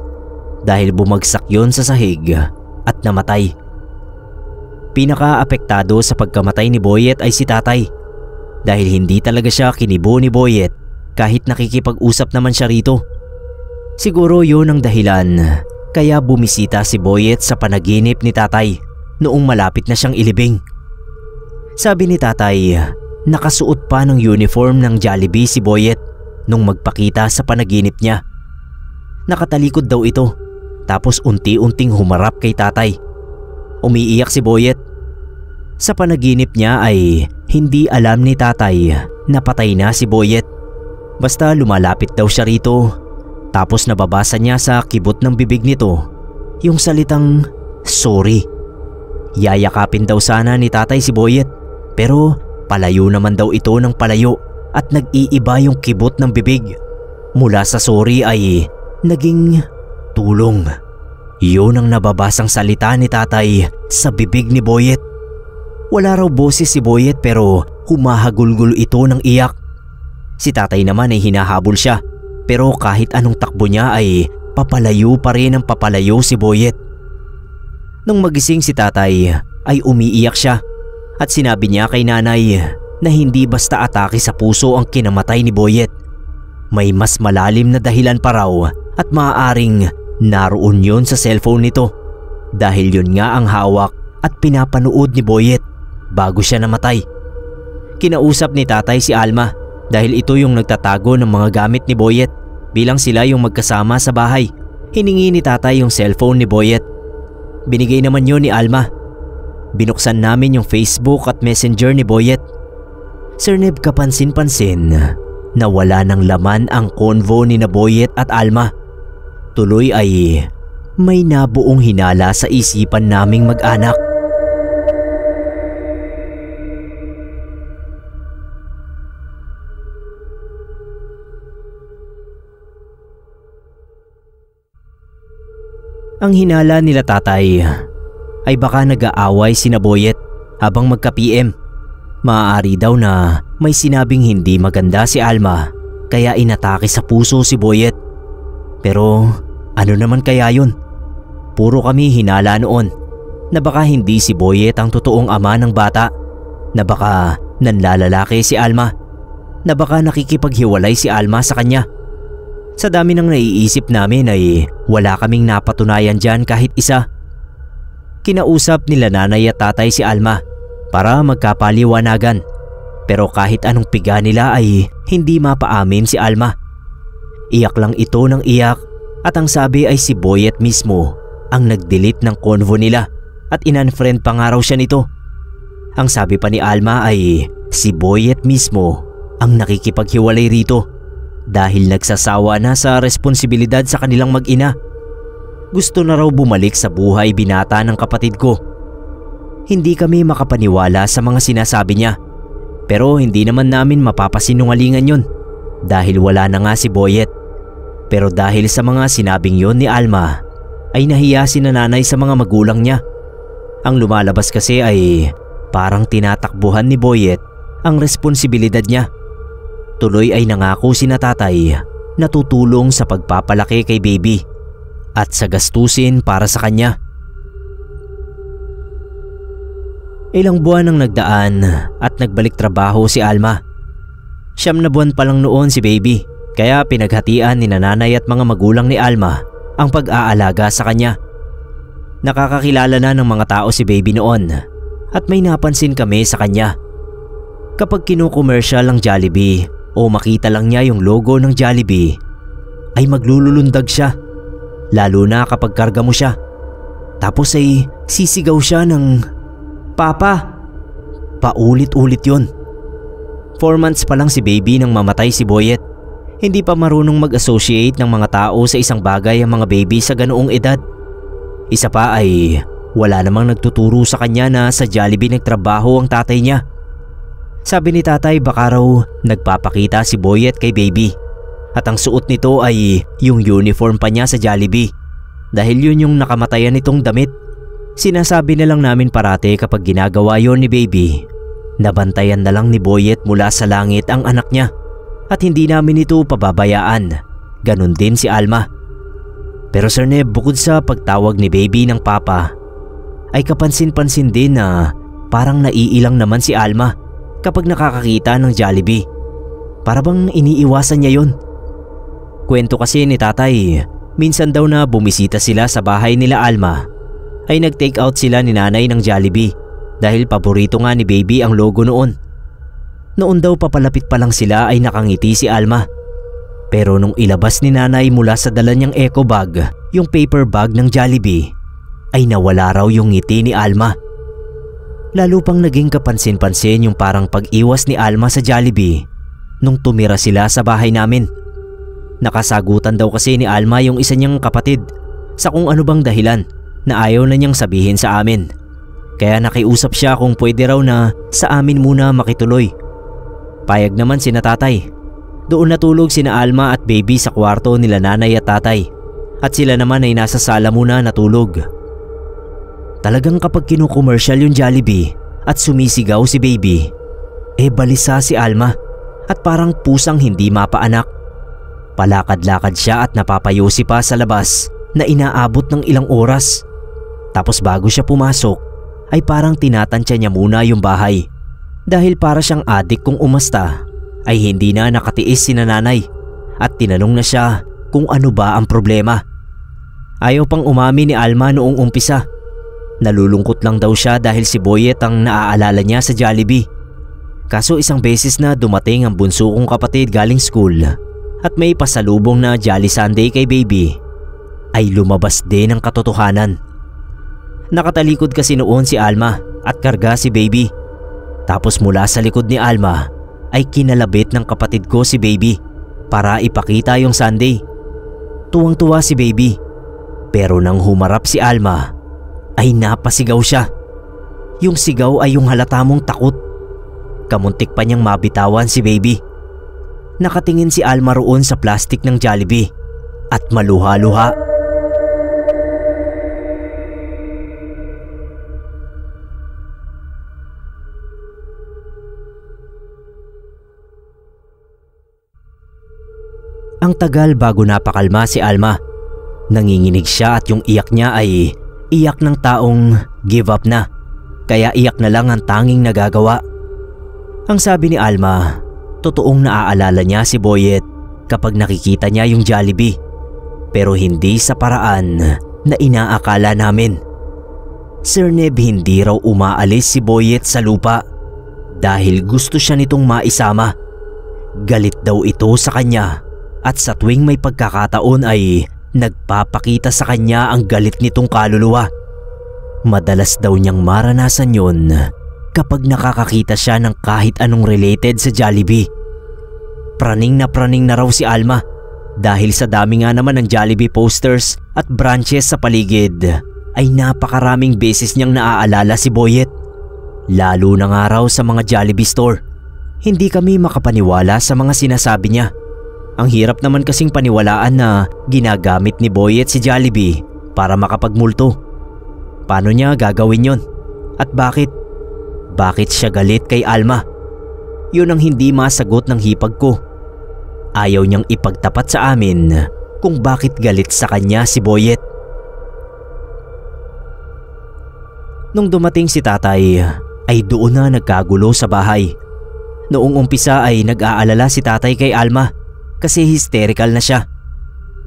dahil bumagsak yon sa sahig at namatay. Pinaka-apektado sa pagkamatay ni Boyet ay si Tatay dahil hindi talaga siya kinibo ni Boyet kahit nakikipag-usap naman siya rito. Siguro yun ang dahilan kaya bumisita si Boyet sa panaginip ni Tatay noong malapit na siyang ilibing. Sabi ni Tatay, nakasuot pa ng uniform ng Jollibee si Boyet nung magpakita sa panaginip niya. Nakatalikod daw ito tapos unti-unting humarap kay Tatay. Umiiyak si Boyet. Sa panaginip niya ay hindi alam ni Tatay na patay na si Boyet. Basta lumalapit daw siya rito tapos nababasa niya sa kibot ng bibig nito yung salitang sorry. Yayakapin daw sana ni Tatay si Boyet pero palayo naman daw ito ng palayo at nag-iiba yung kibot ng bibig. Mula sa sorry ay naging tulong. Yun ang nababasang salita ni Tatay sa bibig ni Boyet. Wala raw boses si Boyet pero humahagulgul ito ng iyak. Si Tatay naman ay hinahabol siya pero kahit anong takbo niya ay papalayo pa rin ang papalayo si Boyet. Nung magising si Tatay ay umiiyak siya at sinabi niya kay Nanay na hindi basta atake sa puso ang kinamatay ni Boyet. May mas malalim na dahilan pa raw at maaaring naroon yun sa cellphone nito dahil yun nga ang hawak at pinapanood ni Boyet bago siya namatay. Kinausap ni Tatay si Alma dahil ito yung nagtatago ng mga gamit ni Boyet bilang sila yung magkasama sa bahay. Hiningi ni Tatay yung cellphone ni Boyet. Binigay naman yun ni Alma. Binuksan namin yung Facebook at Messenger ni Boyet. Sir Neb, kapansin-pansin na wala ng laman ang convo ni na Boyet at Alma. Tuloy ay may nabuong hinala sa isipan naming mag-anak. Ang hinala nila Tatay ay baka nag-aaway sina Boyet habang magka-PM. Maaari daw na may sinabing hindi maganda si Alma kaya inatake sa puso si Boyet. Pero ano naman kaya yun? Puro kami hinala noon na baka hindi si Boyet ang totoong ama ng bata, na baka nanlalalaki si Alma, na baka nakikipaghiwalay si Alma sa kanya. Sa dami ng naiisip namin ay wala kaming napatunayan dyan kahit isa. Kinausap nila Nanay at Tatay si Alma para magkapaliwanagan pero kahit anong piga nila ay hindi mapaamin si Alma. Iyak lang ito ng iyak at ang sabi ay si Boyet mismo ang nag-delete ng convo nila at in-unfriend pa nga raw siya nito. Ang sabi pa ni Alma ay si Boyet mismo ang nakikipaghiwalay rito dahil nagsasawa na sa responsibilidad sa kanilang mag-ina. Gusto na raw bumalik sa buhay binata ng kapatid ko. Hindi kami makapaniwala sa mga sinasabi niya pero hindi naman namin mapapasinungalingan yun dahil wala na nga si Boyet. Pero dahil sa mga sinabing yon ni Alma ay nahiya si Nanay sa mga magulang niya. Ang lumalabas kasi ay parang tinatakbuhan ni Boyet ang responsibilidad niya. Tuloy ay nangako si Tatay na tutulong sa pagpapalaki kay baby at sa gastusin para sa kanya. Ilang buwan ang nagdaan at nagbalik trabaho si Alma. 9 na buwan pa lang noon si baby, kaya pinaghatian ni nanay at mga magulang ni Alma ang pag-aalaga sa kanya. Nakakakilala na ng mga tao si baby noon at may napansin kami sa kanya. Kapag kinukomersyal ang Jollibee o makita lang niya yung logo ng Jollibee, ay maglululundag siya, lalo na kapag karga mo siya. Tapos ay sisigaw siya ng "Papa!" Paulit-ulit yun. 4 months pa lang si baby nang mamatay si Boyet. Hindi pa marunong mag-associate ng mga tao sa isang bagay ang mga baby sa ganoong edad. Isa pa ay wala namang nagtuturo sa kanya na sa Jollibee nagtrabaho ang tatay niya. Sabi ni tatay baka raw nagpapakita si Boyet kay baby at ang suot nito ay yung uniform pa niya sa Jollibee dahil yun yung nakamatayan nitong damit. Sinasabi na lang namin parate kapag ginagawa yon ni baby, nabantayan na lang ni Boyet mula sa langit ang anak niya at hindi namin ito pababayaan. Ganon din si Alma. Pero Sir Neb, bukod sa pagtawag ni baby ng papa, ay kapansin-pansin din na parang naiilang naman si Alma kapag nakakakita ng Jollibee. Para bang iniiwasan niya yon. Kwento kasi ni tatay, minsan daw na bumisita sila sa bahay nila Alma, ay nag-take out sila ni nanay ng Jollibee dahil paborito nga ni baby ang logo noon. Noon daw papalapit pa lang sila ay nakangiti si Alma. Pero nung ilabas ni nanay mula sa dala niyang eco bag yung paper bag ng Jollibee, ay nawala raw yung ngiti ni Alma. Lalo pang naging kapansin-pansin yung parang pag-iwas ni Alma sa Jollibee nung tumira sila sa bahay namin. Nakasagutan daw kasi ni Alma yung isa niyang kapatid sa kung ano bang dahilan na ayaw na niyang sabihin sa amin. Kaya nakiusap siya kung pwede raw na sa amin muna makituloy. Payag naman sina tatay. Doon natulog sina Alma at baby sa kwarto nila nanay at tatay at sila naman ay nasa sala muna natulog. Talagang kapag kinukomersyal yung Jollibee at sumisigaw si baby, balisa si Alma at parang pusang hindi mapaanak. Palakad-lakad siya at napapayusi pa sa labas na inaabot ng ilang oras. Tapos bago siya pumasok ay parang tinatansya niya muna yung bahay dahil para siyang adik kung umasta ay hindi na nakatiis si nanay at tinanong na siya kung ano ba ang problema. Ayaw pang umamin ni Alma noong umpisa. Nalulungkot lang daw siya dahil si Boyet ang naaalala niya sa Jollibee. Kaso isang beses na dumating ang bunso kong kapatid galing school at may pasalubong na Jolly Sunday kay baby, ay lumabas din ang katotohanan. Nakatalikod kasi noon si Alma at karga si baby. Tapos mula sa likod ni Alma ay kinalabit ng kapatid ko si baby para ipakita yung Sunday. Tuwang-tuwa si baby. Pero nang humarap si Alma ay napasigaw siya. Yung sigaw ay yung halata mong takot. Kamuntik pa niyang mabitawan si baby. Nakatingin si Alma roon sa plastic ng Jollibee at maluha-luha. Ang tagal bago napakalma si Alma. Nanginginig siya at yung iyak niya ay iyak ng taong give up na. Kaya iyak na lang ang tanging nagagawa. Ang sabi ni Alma, totoong naaalala niya si Boyet kapag nakikita niya yung Jollibee. Pero hindi sa paraan na inaakala namin. Sir Neb, hindi raw umaalis si Boyet sa lupa dahil gusto siya nitong maisama. Galit daw ito sa kanya at sa tuwing may pagkakataon ay nagpapakita sa kanya ang galit nitong kaluluwa. Madalas daw niyang maranasan yun kapag nakakakita siya ng kahit anong related sa Jollibee. Praning na raw si Alma dahil sa dami nga naman ng Jollibee posters at branches sa paligid ay napakaraming beses niyang naaalala si Boyet. Lalo na nga raw sa mga Jollibee store. Hindi kami makapaniwala sa mga sinasabi niya. Ang hirap naman kasing paniwalaan na ginagamit ni Boyet si Jollibee para makapagmulto. Paano niya gagawin yon? At bakit? Bakit siya galit kay Alma? Yun ang hindi masagot ng hipag ko. Ayaw niyang ipagtapat sa amin kung bakit galit sa kanya si Boyet. Nung dumating si tatay, ay doon na nagkagulo sa bahay. Noong umpisa ay nag-aalala si tatay kay Alma kasi hysterical na siya.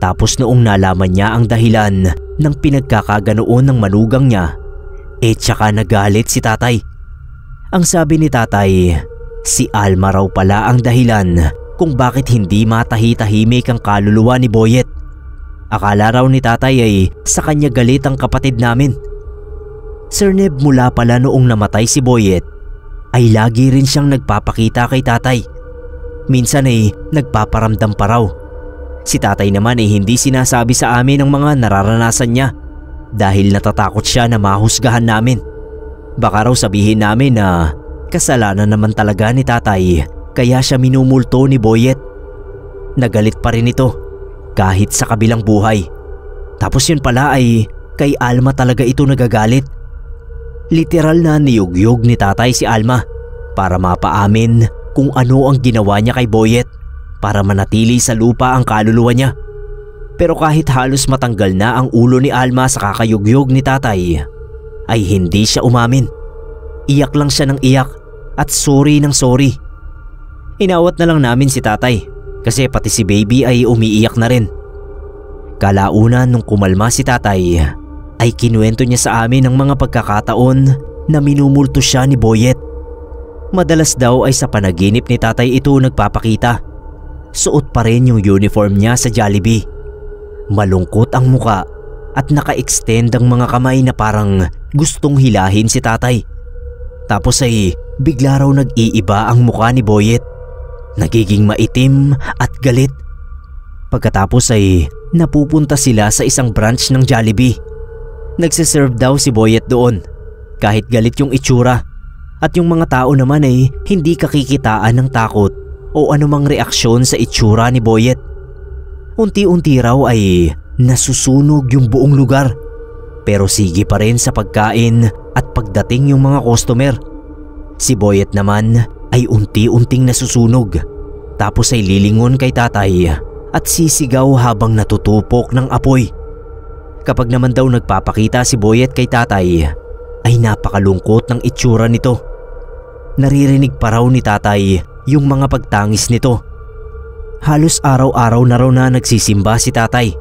Tapos noong nalaman niya ang dahilan ng pinagkakaganoon ng manugang niya, tsaka nagalit si tatay. Ang sabi ni tatay, si Alma raw pala ang dahilan kung bakit hindi matahi-tahimik ang kaluluwa ni Boyet. Akala raw ni tatay ay sa kanya galit ang kapatid namin. Sir Neb, mula pala noong namatay si Boyet, ay lagi rin siyang nagpapakita kay tatay. Minsan ay nagpaparamdam pa raw. Si tatay naman ay hindi sinasabi sa amin ang mga nararanasan niya dahil natatakot siya na mahusgahan namin. Baka raw sabihin namin na kasalanan naman talaga ni tatay kaya siya minumulto ni Boyet. Nagalit pa rin ito kahit sa kabilang buhay. Tapos yun pala ay kay Alma talaga ito nagagalit. Literal na niyugyug ni tatay si Alma para mapaamin kung ano ang ginawa niya kay Boyet para manatili sa lupa ang kaluluwa niya. Pero kahit halos matanggal na ang ulo ni Alma sa kakayugyug ni tatay, ay hindi siya umamin. Iyak lang siya ng iyak at sorry ng sorry. Inawat na lang namin si tatay kasi pati si baby ay umiiyak na rin. Kalaunan nung kumalma si tatay, ay kinuwento niya sa amin ang mga pagkakataon na minumulto siya ni Boyet. Madalas daw ay sa panaginip ni tatay ito nagpapakita. Suot pa rin yung uniform niya sa Jollibee. Malungkot ang muka at naka-extend ang mga kamay na parang gustong hilahin si tatay. Tapos ay bigla raw nag-iiba ang muka ni Boyet. Nagiging maitim at galit. Pagkatapos ay napupunta sila sa isang branch ng Jollibee. Nagsiserve daw si Boyet doon kahit galit yung itsura. At yung mga tao naman ay hindi kakikitaan ng takot o anumang reaksyon sa itsura ni Boyet. Unti-unti raw ay nasusunog yung buong lugar. Pero sige pa rin sa pagkain at pagdating yung mga customer. Si Boyet naman ay unti-unting nasusunog. Tapos ay lilingon kay tatay at sisigaw habang natutupok ng apoy. Kapag naman daw nagpapakita si Boyet kay tatay, ay napakalungkot ng itsura nito. Naririnig pa raw ni tatay yung mga pagtangis nito. Halos araw-araw na raw na nagsisimba si tatay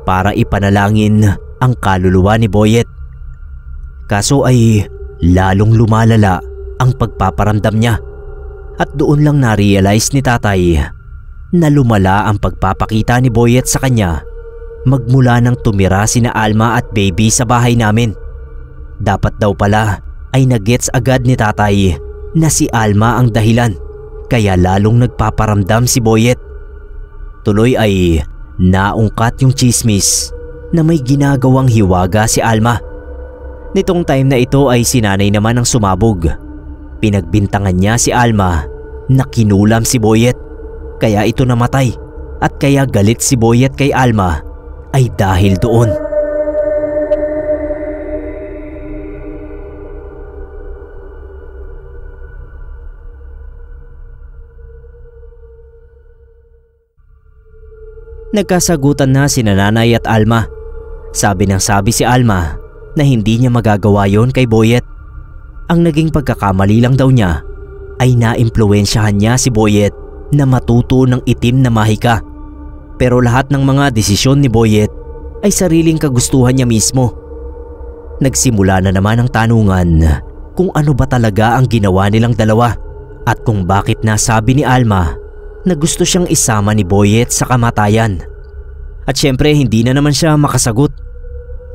para ipanalangin ang kaluluwa ni Boyet. Kaso ay lalong lumalala ang pagpaparamdam niya at doon lang na-realize ni tatay na lumala ang pagpapakita ni Boyet sa kanya magmula nang tumira sina Alma at baby sa bahay namin. Dapat daw pala ay nagets agad ni tatay na si Alma ang dahilan kaya lalong nagpaparamdam si Boyet. Tuloy ay naungkat yung chismis na may ginagawang hiwaga si Alma. Nitong time na ito ay si nanay naman ang sumabog. Pinagbintangan niya si Alma na kinulam si Boyet kaya ito namatay at kaya galit si Boyet kay Alma ay dahil doon. Nagkasagutan na sina nanay at Alma. Sabi si Alma na hindi niya magagawa yon kay Boyet. Ang naging pagkakamali lang daw niya ay naimpluwensyahan niya si Boyet na matuto ng itim na mahika. Pero lahat ng mga desisyon ni Boyet ay sariling kagustuhan niya mismo. Nagsimula na naman ang tanungan kung ano ba talaga ang ginawa nilang dalawa at kung bakit nasabi ni Alma na gusto siyang isama ni Boyet sa kamatayan. At syempre hindi na naman siya makasagot.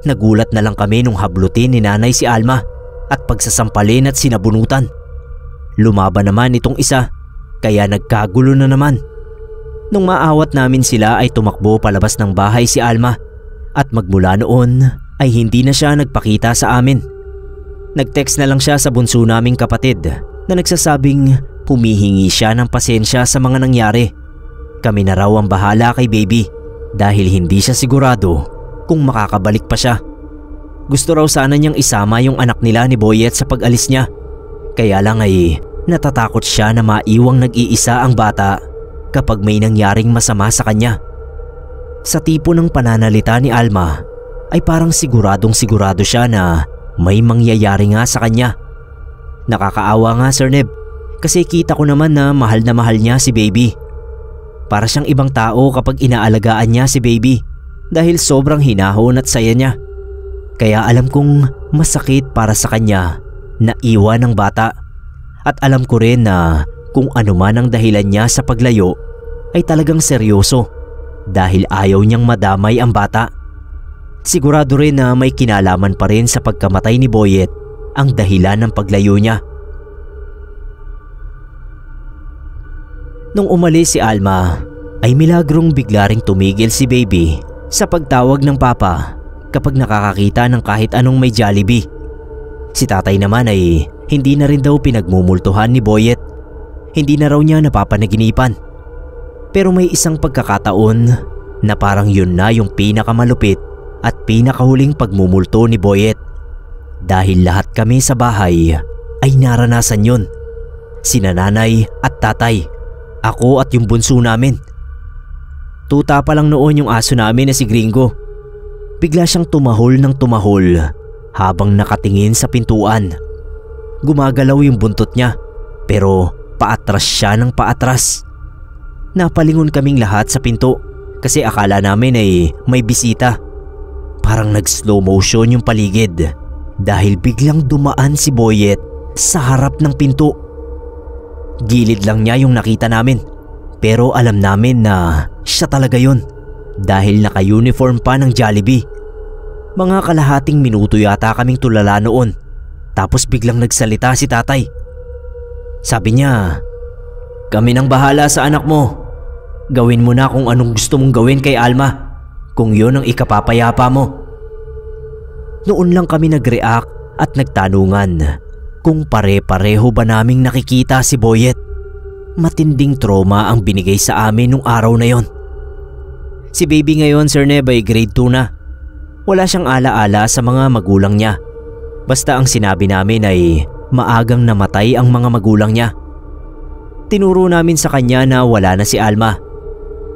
Nagulat na lang kami nung hablutin ni nanay si Alma at pagsasampalin at sinabunutan. Lumaban naman itong isa kaya nagkagulo na naman. Nung maawat namin sila ay tumakbo palabas ng bahay si Alma at magmula noon ay hindi na siya nagpakita sa amin. Nag-text na lang siya sa bunso naming kapatid na nagsasabing humihingi siya ng pasensya sa mga nangyari. Kami na raw ang bahala kay baby dahil hindi siya sigurado kung makakabalik pa siya. Gusto raw sana niyang isama yung anak nila ni Boyet sa pag-alis niya. Kaya lang ay natatakot siya na maiwang nag-iisa ang bata kapag may nangyaring masama sa kanya. Sa tipo ng pananalita ni Alma ay parang siguradong sigurado siya na may mangyayari nga sa kanya. Nakakaawa nga Sir Neb, kasi kita ko naman na mahal niya si baby. Para siyang ibang tao kapag inaalagaan niya si baby dahil sobrang hinahon at saya niya. Kaya alam kong masakit para sa kanya na iwan ng bata. At alam ko rin na kung ano man ang dahilan niya sa paglayo ay talagang seryoso dahil ayaw niyang madamay ang bata. Sigurado rin na may kinalaman pa rin sa pagkamatay ni Boyet ang dahilan ng paglayo niya. Nung umalis si Alma ay milagrong bigla ring tumigil si baby sa pagtawag ng papa kapag nakakakita ng kahit anong may Jollibee. Si tatay naman ay hindi na rin daw pinagmumultuhan ni Boyet. Hindi na raw niya napapanaginipan. Pero may isang pagkakataon na parang yun na yung pinakamalupit at pinakahuling pagmumulto ni Boyet. Dahil lahat kami sa bahay ay naranasan yun. Sina nanay at tatay, ako at yung bunso namin. Tuta pa lang noon yung aso namin na si Gringo. Bigla siyang tumahol ng tumahol habang nakatingin sa pintuan. Gumagalaw yung buntot niya pero paatras siya ng paatras. Napalingon kaming lahat sa pinto kasi akala namin ay may bisita. Parang nag-slow motion yung paligid dahil biglang dumaan si Boyet sa harap ng pinto. Gilid lang niya yung nakita namin pero alam namin na siya talaga yun dahil naka-uniform pa ng Jollibee. Mga kalahating minuto yata kaming tulala noon tapos biglang nagsalita si tatay. Sabi niya, "Kami nang bahala sa anak mo. Gawin mo na kung anong gusto mong gawin kay Alma kung yun ang ikapapayapa mo." Noon lang kami nag-react at nagtanungan kung pare-pareho ba naming nakikita si Boyet. Matinding trauma ang binigay sa amin nung araw na yon. Si baby ngayon Sir Neb ay grade 2 na. Wala siyang alaala sa mga magulang niya. Basta ang sinabi namin ay maagang namatay ang mga magulang niya. Tinuro namin sa kanya na wala na si Alma.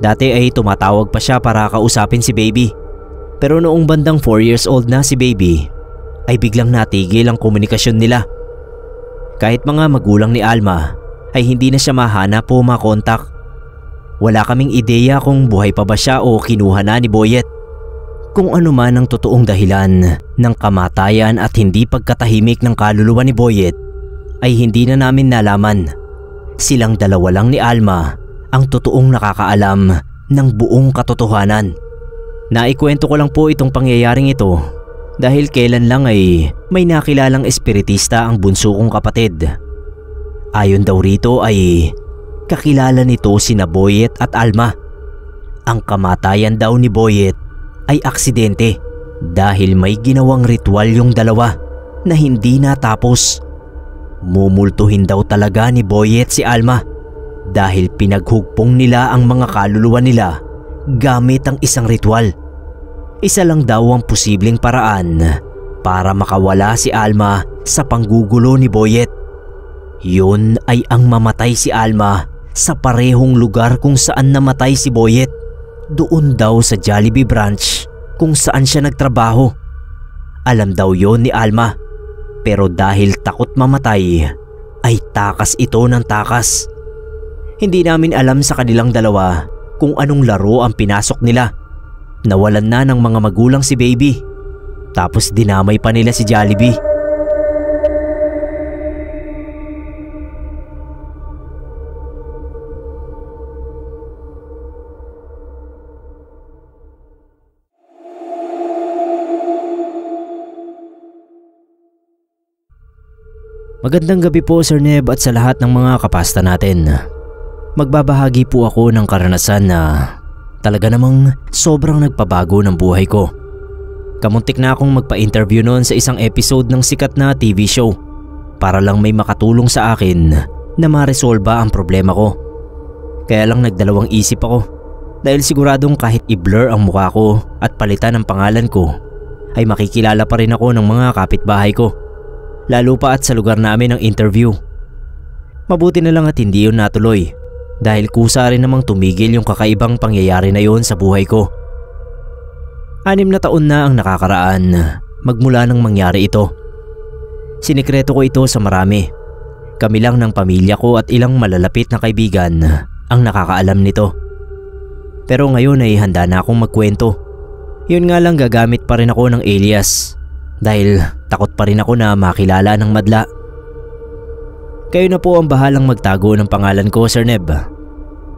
Dati ay tumatawag pa siya para kausapin si baby. Pero noong bandang 4 years old na si baby, ay biglang natigil ang komunikasyon nila. Kahit mga magulang ni Alma ay hindi na siya mahanap o makontak. Wala kaming ideya kung buhay pa ba siya o kinuha na ni Boyet. Kung ano man ang totoong dahilan ng kamatayan at hindi pagkatahimik ng kaluluwa ni Boyet ay hindi na namin nalaman. Silang dalawa lang ni Alma ang totoong nakakaalam ng buong katotohanan. Naikwento ko lang po itong pangyayaring ito dahil kailan lang ay may nakilalang espiritista ang bunso kong kapatid. Ayon daw rito ay kakilala nito sina Boyet at Alma. Ang kamatayan daw ni Boyet ay aksidente dahil may ginawang ritual yung dalawa na hindi natapos. Mumultuhin daw talaga ni Boyet si Alma dahil pinaghugpong nila ang mga kaluluwa nila gamit ang isang ritual. Isa lang daw ang posibleng paraan para makawala si Alma sa panggugulo ni Boyet. Yun ay ang mamatay si Alma sa parehong lugar kung saan namatay si Boyet. Doon daw sa Jollibee branch kung saan siya nagtrabaho. Alam daw yon ni Alma. Pero dahil takot mamatay ay takas ito ng takas. Hindi namin alam sa kanilang dalawa kung anong laro ang pinasok nila. Nawalan na ng mga magulang si baby. Tapos dinamay pa nila si Jollibee. Magandang gabi po Sir Neb at sa lahat ng mga kapasta natin. Magbabahagi po ako ng karanasan na talaga namang sobrang nagpabago ng buhay ko. Kamuntik na akong magpa-interview noon sa isang episode ng sikat na TV show para lang may makatulong sa akin na maresolba ang problema ko. Kaya lang nagdalawang isip ako dahil siguradong kahit i-blur ang mukha ko at palitan ang pangalan ko ay makikilala pa rin ako ng mga kapitbahay ko. Lalo pa at sa lugar namin ng interview. Mabuti na lang at hindi yun natuloy dahil kusa rin namang tumigil yung kakaibang pangyayari na yun sa buhay ko. 6 na taon na ang nakakaraan magmula nang mangyari ito. Sinikreto ko ito sa marami. Kami lang ng pamilya ko at ilang malalapit na kaibigan ang nakakaalam nito. Pero ngayon ay handa na akong magkwento. Yun nga lang, gagamit pa rin ako ng alias dahil takot pa rin ako na makilala ng madla. Kayo na po ang bahalang magtago ng pangalan ko, Sir Neb.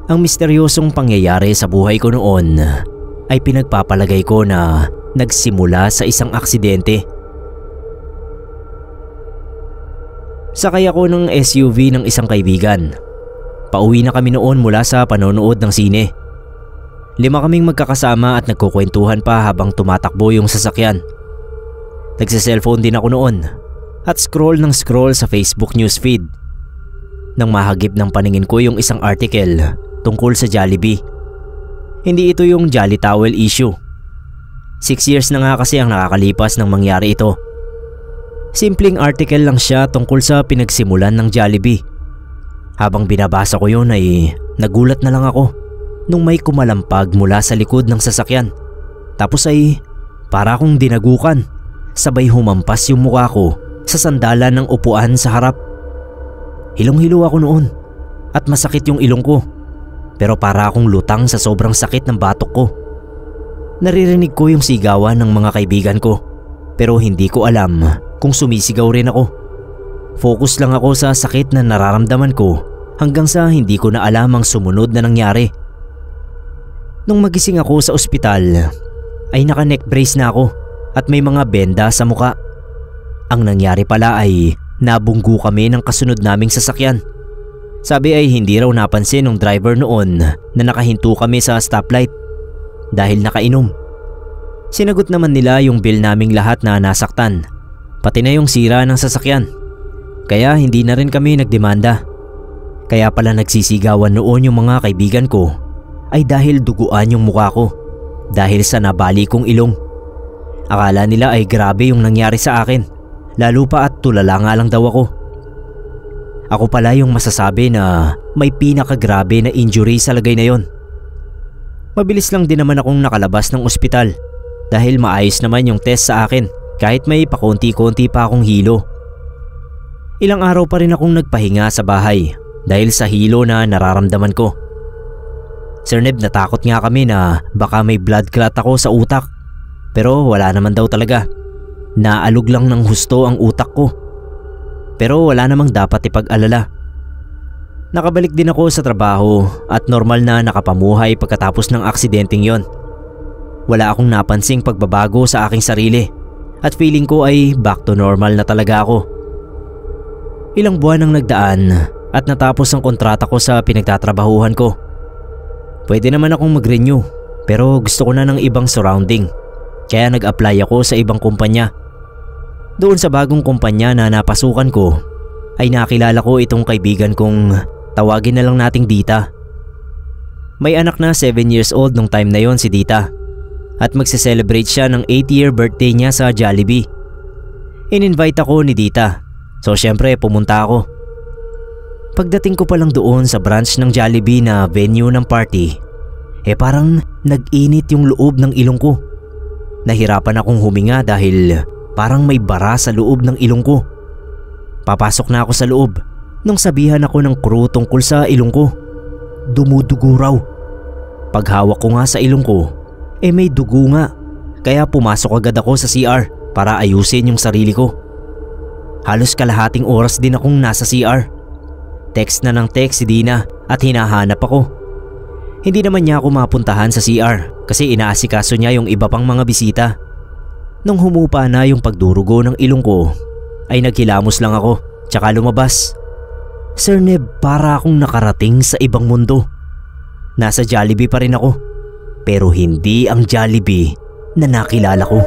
Ang misteryosong pangyayari sa buhay ko noon ay pinagpapalagay ko na nagsimula sa isang aksidente. Sakay ako ng SUV ng isang kaibigan. Pauwi na kami noon mula sa panonood ng sine. 5 kaming magkakasama at nagkukwentuhan pa habang tumatakbo yung sasakyan. Nagsa-cellphone din ako noon at scroll sa Facebook newsfeed. Nang mahagip ng paningin ko yung isang article tungkol sa Jollibee. Hindi ito yung Jolly Towel issue. 6 years na nga kasi ang nakakalipas nang mangyari ito. Simpleng article lang siya tungkol sa pinagsimulan ng Jollibee. Habang binabasa ko yun ay nagulat na lang ako nung may kumalampag mula sa likod ng sasakyan. Tapos ay para akong dinagukan. Sabay humampas yung mukha ko sa sandalan ng upuan sa harap. Hilong-hilo ako noon at masakit yung ilong ko. Pero para akong lutang sa sobrang sakit ng batok ko. Naririnig ko yung sigawan ng mga kaibigan ko. Pero hindi ko alam kung sumisigaw rin ako. Focus lang ako sa sakit na nararamdaman ko hanggang sa hindi ko na alam ang sumunod na nangyari. Nung magising ako sa ospital ay naka-neck brace na ako at may mga benda sa muka. Ang nangyari pala ay nabunggo kami ng kasunod naming sasakyan. Sabi ay hindi raw napansin ng driver noon na nakahinto kami sa stoplight dahil nakainom. Sinagot naman nila yung bill naming lahat na nasaktan, pati na yung sira ng sasakyan. Kaya hindi na rin kami nagdemanda. Kaya pala nagsisigawan noon yung mga kaibigan ko ay dahil duguan yung mukha ko dahil sa nabali kong ilong. Akala nila ay grabe yung nangyari sa akin, lalo pa at tulala nga lang daw ako. Ako pala yung masasabi na may pinakagrabe na injury sa lagay na yon. Mabilis lang din naman akong nakalabas ng ospital dahil maayos naman yung test sa akin kahit may pakonti-konti pa akong hilo. Ilang araw pa rin akong nagpahinga sa bahay dahil sa hilo na nararamdaman ko. Sir Neb, natakot nga kami na baka may blood clot ako sa utak. Pero wala naman daw talaga. Naalog lang ng husto ang utak ko. Pero wala namang dapat ipag-alala. Nakabalik din ako sa trabaho at normal na nakapamuhay pagkatapos ng aksidenteng yon. Wala akong napansing pagbabago sa aking sarili at feeling ko ay back to normal na talaga ako. Ilang buwan ang nagdaan at natapos ang kontrata ko sa pinagtatrabahuhan ko. Pwede naman akong mag-renew pero gusto ko na ng ibang surrounding kaya nag-apply ako sa ibang kumpanya. Doon sa bagong kumpanya na napasukan ko ay nakilala ko itong kaibigan kong tawagin na lang nating Dita. May anak na 7 years old nung time na yon si Dita at magse-celebrate siya ng 8th-year birthday niya sa Jollibee. In-invite ako ni Dita so syempre pumunta ako. Pagdating ko pa lang doon sa branch ng Jollibee na venue ng party, parang nag-init yung loob ng ilong ko. Nahirapan akong huminga dahil parang may bara sa loob ng ilong ko. Papasok na ako sa loob nung sabihan ako ng crew tungkol sa ilong ko. Dumudugo raw. Paghawak ko nga sa ilong ko, may dugo nga. Kaya pumasok agad ako sa CR para ayusin yung sarili ko. Halos kalahating oras din akong nasa CR. Text na ng text si Dina at hinahanap ako. Hindi naman niya ako mapuntahan sa CR kasi inaasikaso niya yung iba pang mga bisita. Nung humupa na yung pagdurugo ng ilong ko ay naghilamos lang ako tsaka lumabas. Sir Neb, para akong nakarating sa ibang mundo. Nasa Jollibee pa rin ako pero hindi ang Jollibee na nakilala ko.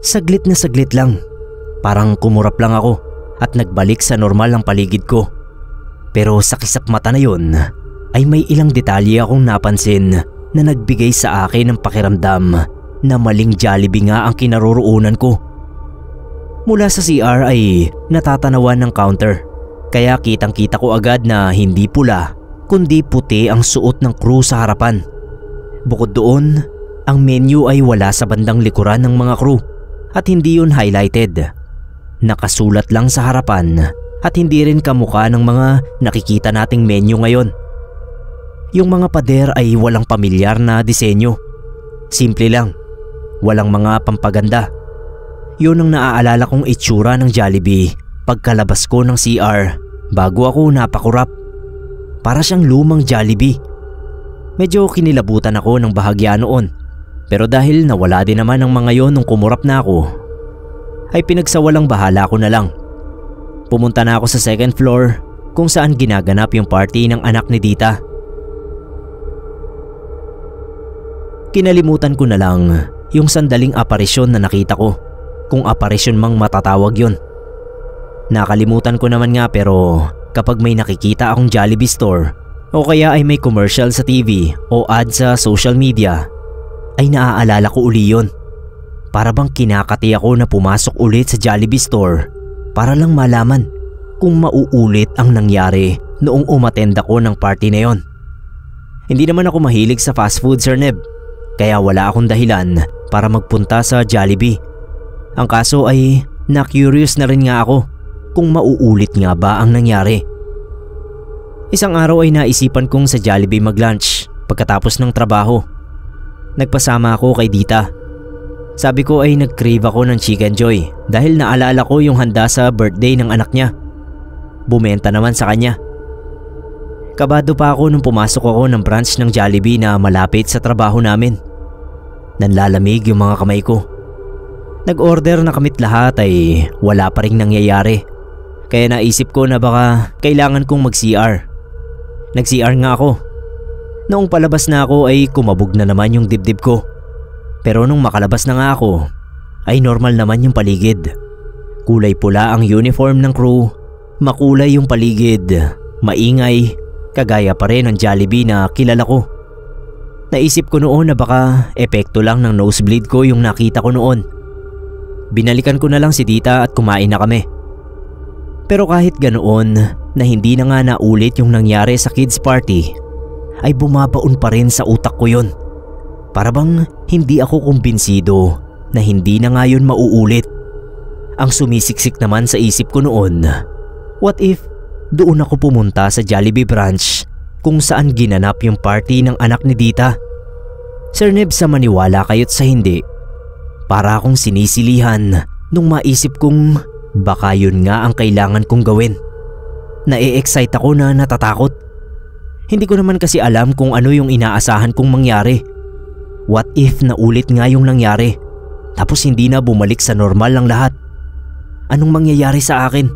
Saglit na saglit lang. Parang kumurap lang ako at nagbalik sa normal ang paligid ko. Pero sa kisap mata na yun ay may ilang detalye akong napansin na nagbigay sa akin ng pakiramdam na maling Jollibee nga ang kinaroroonan ko. Mula sa CR ay natatanawan ng counter Kaya kitang-kita ko agad na hindi pula kundi puti ang suot ng crew sa harapan. Bukod doon, ang menu ay wala sa bandang likuran ng mga crew at hindi yun highlighted. Nakasulat lang sa harapan at hindi rin kamukha ng mga nakikita nating menu ngayon. Yung mga pader ay walang pamilyar na disenyo. Simple lang, walang mga pampaganda. Yun ang naaalala kong itsura ng Jollibee pagkalabas ko ng CR bago ako napakurap. Para siyang lumang Jollibee. Medyo kinilabutan ako ng bahagya noon. Pero dahil nawala din naman ang mga yon nung kumurap na ako, ay pinagsawalang bahala ko na lang. Pumunta na ako sa second floor kung saan ginaganap yung party ng anak ni Dita. Kinalimutan ko na lang yung sandaling aparisyon na nakita ko, kung aparisyon mang matatawag yon. Nakalimutan ko naman nga, pero kapag may nakikita akong Jollibee store o kaya ay may commercial sa TV o ad sa social media, ay naaalala ko uli yun. Para bang kinakati ako na pumasok ulit sa Jollibee store para lang malaman kung mauulit ang nangyari noong umatenda ko ng party na yon. Hindi naman ako mahilig sa fast food, Sir Neb, kaya wala akong dahilan para magpunta sa Jollibee. Ang kaso ay na-curious na rin nga ako kung mauulit nga ba ang nangyari. Isang araw ay naisipan kong sa Jollibee mag-lunch pagkatapos ng trabaho. Nagpasama ako kay Dita. Sabi ko ay nag-crave ako ng Chicken Joy dahil naalala ko yung handa sa birthday ng anak niya. Bumenta naman sa kanya. Kabado pa ako nung pumasok ako ng branch ng Jollibee na malapit sa trabaho namin. Nanlalamig yung mga kamay ko. Nag-order na kamit lahat ay wala pa ring nangyayari. Kaya naisip ko na baka kailangan kong mag-CR. Nag-CR nga ako. Noong palabas na ako ay kumabog na naman yung dibdib ko. Pero nung makalabas na nga ako, ay normal naman yung paligid. Kulay pula ang uniform ng crew, makulay yung paligid, maingay, kagaya pa rin ng Jollibee na kilala ko. Naisip ko noon na baka epekto lang ng nosebleed ko yung nakita ko noon. Binalikan ko na lang si Dita at kumain na kami. Pero kahit ganoon na hindi na nga naulit yung nangyari sa kids party, ay bumabaon pa rin sa utak ko yun. Para bang hindi ako kumbinsido na hindi na nga yun mauulit. Ang sumisiksik naman sa isip ko noon, what if doon ako pumunta sa Jollibee branch kung saan ginanap yung party ng anak ni Dita? Sir Neb, sa maniwala kayo't sa hindi, para akong sinisilihan nung maisip kong baka yun nga ang kailangan kong gawin. Na-e-excite ako na natatakot. Hindi ko naman kasi alam kung ano yung inaasahan kong mangyari. What if naulit nga yung nangyari, tapos hindi na bumalik sa normal lang lahat? Anong mangyayari sa akin?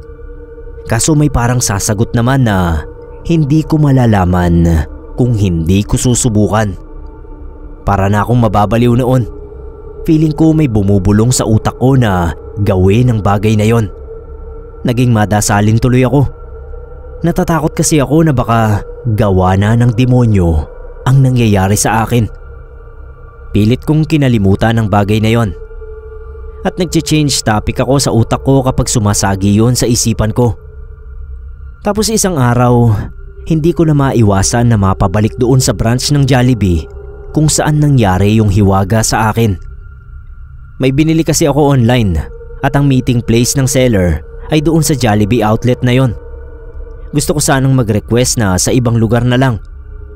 Kaso may parang sasagot naman na hindi ko malalaman kung hindi ko susubukan. Para na akong mababaliw noon. Feeling ko may bumubulong sa utak ko na gawin ang bagay na yon. Naging madasalin tuloy ako. Natatakot kasi ako na baka gawa na ng demonyo ang nangyayari sa akin. Pilit kong kinalimutan ang bagay na yon. At nag-change topic ako sa utak ko kapag sumasagi yon sa isipan ko. Tapos isang araw, hindi ko na maiwasan na mapabalik doon sa branch ng Jollibee kung saan nangyari yung hiwaga sa akin. May binili kasi ako online at ang meeting place ng seller ay doon sa Jollibee outlet na yon. Gusto ko sanang mag-request na sa ibang lugar na lang.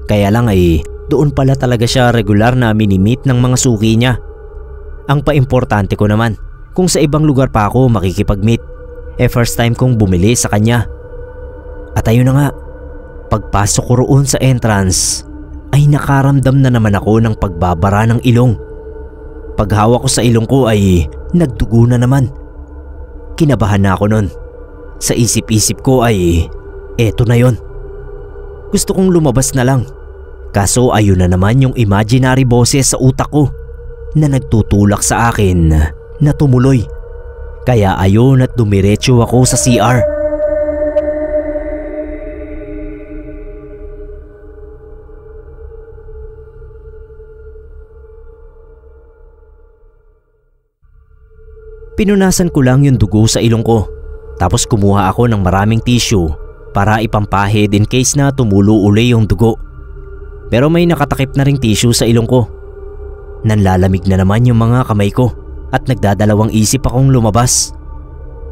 Kaya lang ay doon pala talaga siya regular na mini-meet ng mga suki niya. Ang paimportante ko naman, kung sa ibang lugar pa ako makikipag-meet, first time kong bumili sa kanya. At ayun na nga, pagpasok ko roon sa entrance, ay nakaramdam na naman ako ng pagbabara ng ilong. Paghawak ko sa ilong ko ay nagdugo na naman. Kinabahan na ako nun. Sa isip-isip ko ay eto na yon. Gusto kong lumabas na lang. Kaso ayun na naman yung imaginary boses sa utak ko na nagtutulak sa akin na tumuloy. Kaya ayun at dumiretso ako sa CR. Pinunasan ko lang yung dugo sa ilong ko. Tapos kumuha ako ng maraming tissue para ipampahid in case na tumulo uli yung dugo. Pero may nakatakip na ring tissue sa ilong ko. Nanlalamig na naman yung mga kamay ko at nagdadalawang isip akong lumabas.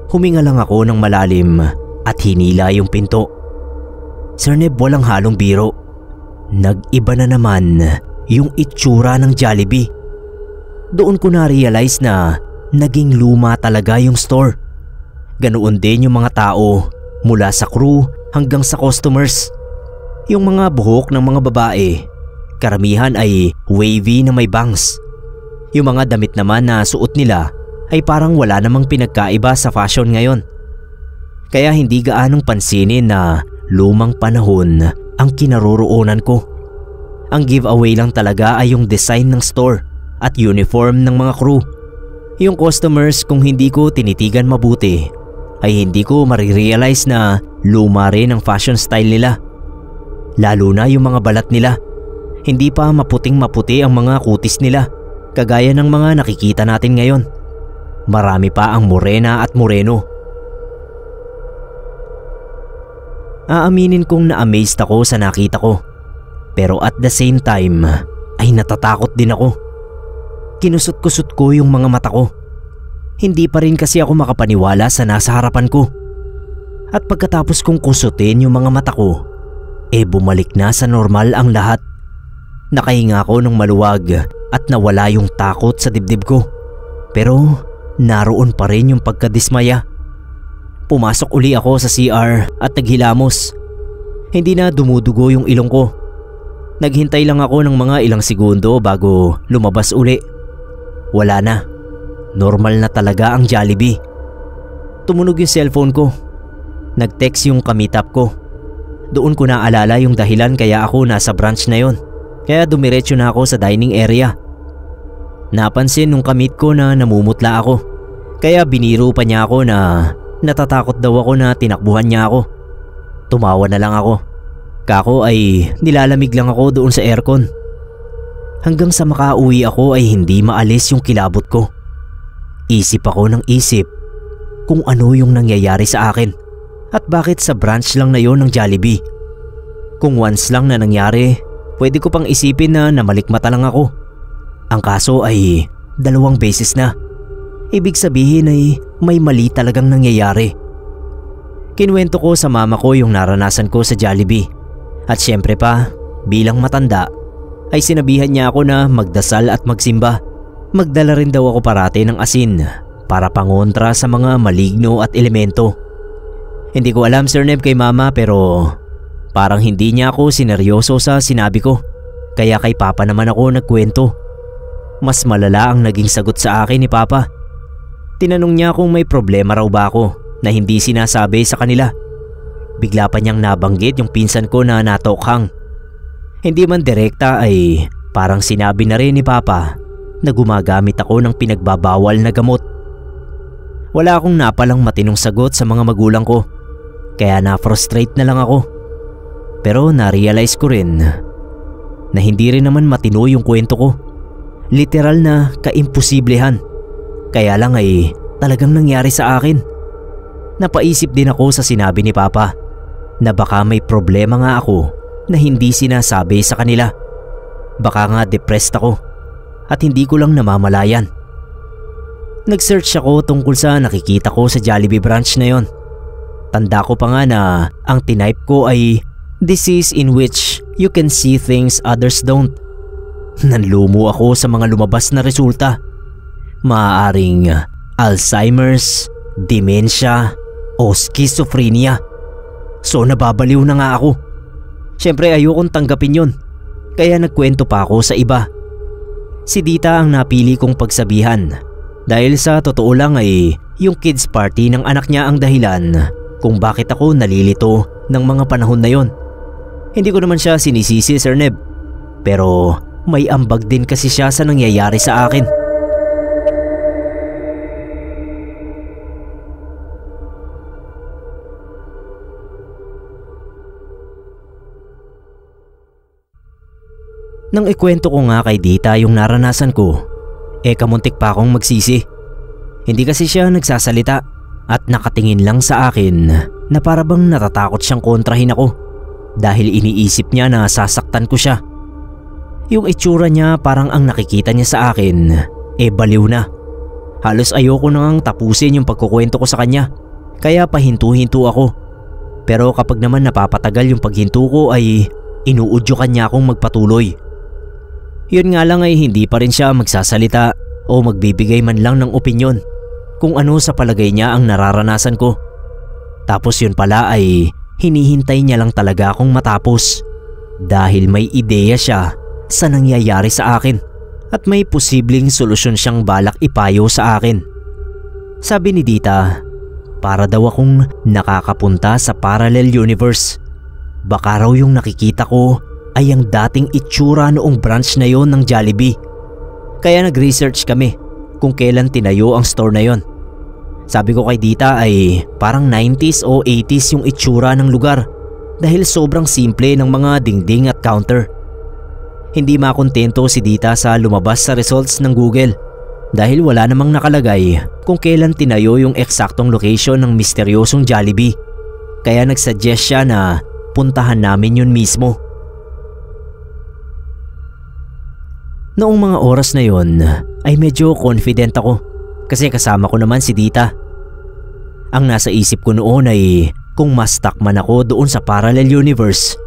Huminga lang ako ng malalim at hinila yung pinto. Sir Neb, walang halong biro. Nag-iba na naman yung itsura ng Jollibee. Doon ko na-realize na naging luma talaga yung store. Ganoon din yung mga tao mula sa crew hanggang sa customers. Yung mga buhok ng mga babae, karamihan ay wavy na may bangs. Yung mga damit naman na suot nila ay parang wala namang pinagkaiba sa fashion ngayon. Kaya hindi gaanong pansinin na lumang panahon ang kinaroroonan ko. Ang giveaway lang talaga ay yung design ng store at uniform ng mga crew. Yung customers, kung hindi ko tinitigan mabuti, ay hindi ko marirealize na luma rin ang fashion style nila. Lalo na yung mga balat nila. Hindi pa maputing maputi ang mga kutis nila, kagaya ng mga nakikita natin ngayon. Marami pa ang morena at moreno. Aaminin kong na-amazed ako sa nakita ko. Pero at the same time ay natatakot din ako. Kinusot-kusot ko yung mga mata ko. Hindi pa rin kasi ako makapaniwala sa nasa harapan ko. At pagkatapos kong kusutin yung mga mata ko, bumalik na sa normal ang lahat. Nakahinga ako ng maluwag at nawala yung takot sa dibdib ko. Pero naroon pa rin yung pagkadismaya. Pumasok uli ako sa CR at naghilamos. Hindi na dumudugo yung ilong ko. Naghintay lang ako ng mga ilang segundo bago lumabas uli. Wala na. Normal na talaga ang Jollibee. Tumunog yung cellphone ko. Nag-text yung kamitap ko. Doon ko naalala yung dahilan kaya ako nasa branch na yon. Kaya dumiretso na ako sa dining area. Napansin nung kamit ko na namumutla ako. Kaya biniro pa niya ako na natatakot daw ako na tinakbuhan niya ako. Tumawa na lang ako. Kako ay nilalamig lang ako doon sa aircon. Hanggang sa makauwi ako ay hindi maalis yung kilabot ko. Isip ako ng isip kung ano yung nangyayari sa akin at bakit sa branch lang na yon ng Jollibee. Kung once lang na nangyari, pwede ko pang isipin na namalikmata lang ako. Ang kaso ay 2 beses na. Ibig sabihin ay may mali talagang nangyayari. Kinuwento ko sa mama ko yung naranasan ko sa Jollibee. At syempre pa, bilang matanda, ay sinabihan niya ako na magdasal at magsimba. Magdala rin daw ako parati ng asin para pangontra sa mga maligno at elemento. Hindi ko alam, Sir Neb, kay mama, pero parang hindi niya ako sineryoso sa sinabi ko. Kaya kay papa naman ako nagkwento. Mas malala ang naging sagot sa akin ni papa. Tinanong niya kung may problema raw ba ako na hindi sinasabi sa kanila. Bigla pa niyang nabanggit yung pinsan ko na natokhang. Hindi man direkta ay parang sinabi na rin ni papa na gumagamit ako ng pinagbabawal na gamot. Wala akong napalang matinong sagot sa mga magulang ko, kaya na-frustrate na lang ako. Pero na-realize ko rin na hindi rin naman matino yung kwento ko. Literal na kaimposiblehan. Kaya lang ay talagang nangyari sa akin. Napaisip din ako sa sinabi ni papa na baka may problema nga ako na hindi sinasabi sa kanila. Baka nga depressed ako at hindi ko lang namamalayan. Nag-search ako tungkol sa nakikita ko sa Jollibee branch na yon. Tanda ko pa nga na ang tinype ko ay disease in which you can see things others don't. Nanlumo ako sa mga lumabas na resulta. Maaaring Alzheimer's, dementia o schizophrenia. So nababaliw na nga ako. Siyempre ayokong tanggapin yon, kaya nagkwento pa ako sa iba. Si Dita ang napili kong pagsabihan dahil sa totoo lang ay yung kids party ng anak niya ang dahilan kung bakit ako nalilito ng mga panahon na yon. Hindi ko naman siya sinisisi, Sir Neb, pero may ambag din kasi siya sa nangyayari sa akin. Nang ikwento ko nga kay Dita yung naranasan ko, kamuntik pa akong magsisi. Hindi kasi siya nagsasalita at nakatingin lang sa akin na para bang natatakot siyang kontrahin ako dahil iniisip niya na sasaktan ko siya. Yung itsura niya parang ang nakikita niya sa akin baliw na. Halos ayoko nang tapusin yung pagkukwento ko sa kanya kaya pahinto-hinto ako. Pero kapag naman napapatagal yung paghinto ko ay inuudyokan niya akong magpatuloy. Yun nga lang ay hindi pa rin siya magsasalita o magbibigay man lang ng opinyon kung ano sa palagay niya ang nararanasan ko. Tapos yun pala ay hinihintay niya lang talaga akong matapos dahil may ideya siya sa nangyayari sa akin at may posibleng solusyon siyang balak ipayo sa akin. Sabi ni Dita, para daw akong nakakapunta sa parallel universe. Baka raw yung nakikita ko ay ang dating itsura noong branch na yon ng Jollibee. Kaya nag-research kami kung kailan tinayo ang store na yon. Sabi ko kay Dita ay parang 90s o 80s yung itsura ng lugar dahil sobrang simple ng mga dingding at counter. Hindi makontento si Dita sa lumabas sa results ng Google dahil wala namang nakalagay kung kailan tinayo yung eksaktong location ng misteryosong Jollibee. Kaya nagsuggest siya na puntahan namin yun mismo. Noong mga oras na yon ay medyo confident ako kasi kasama ko naman si Dita. Ang nasa isip ko noon ay kung ma-stuck man ako doon sa parallel universe,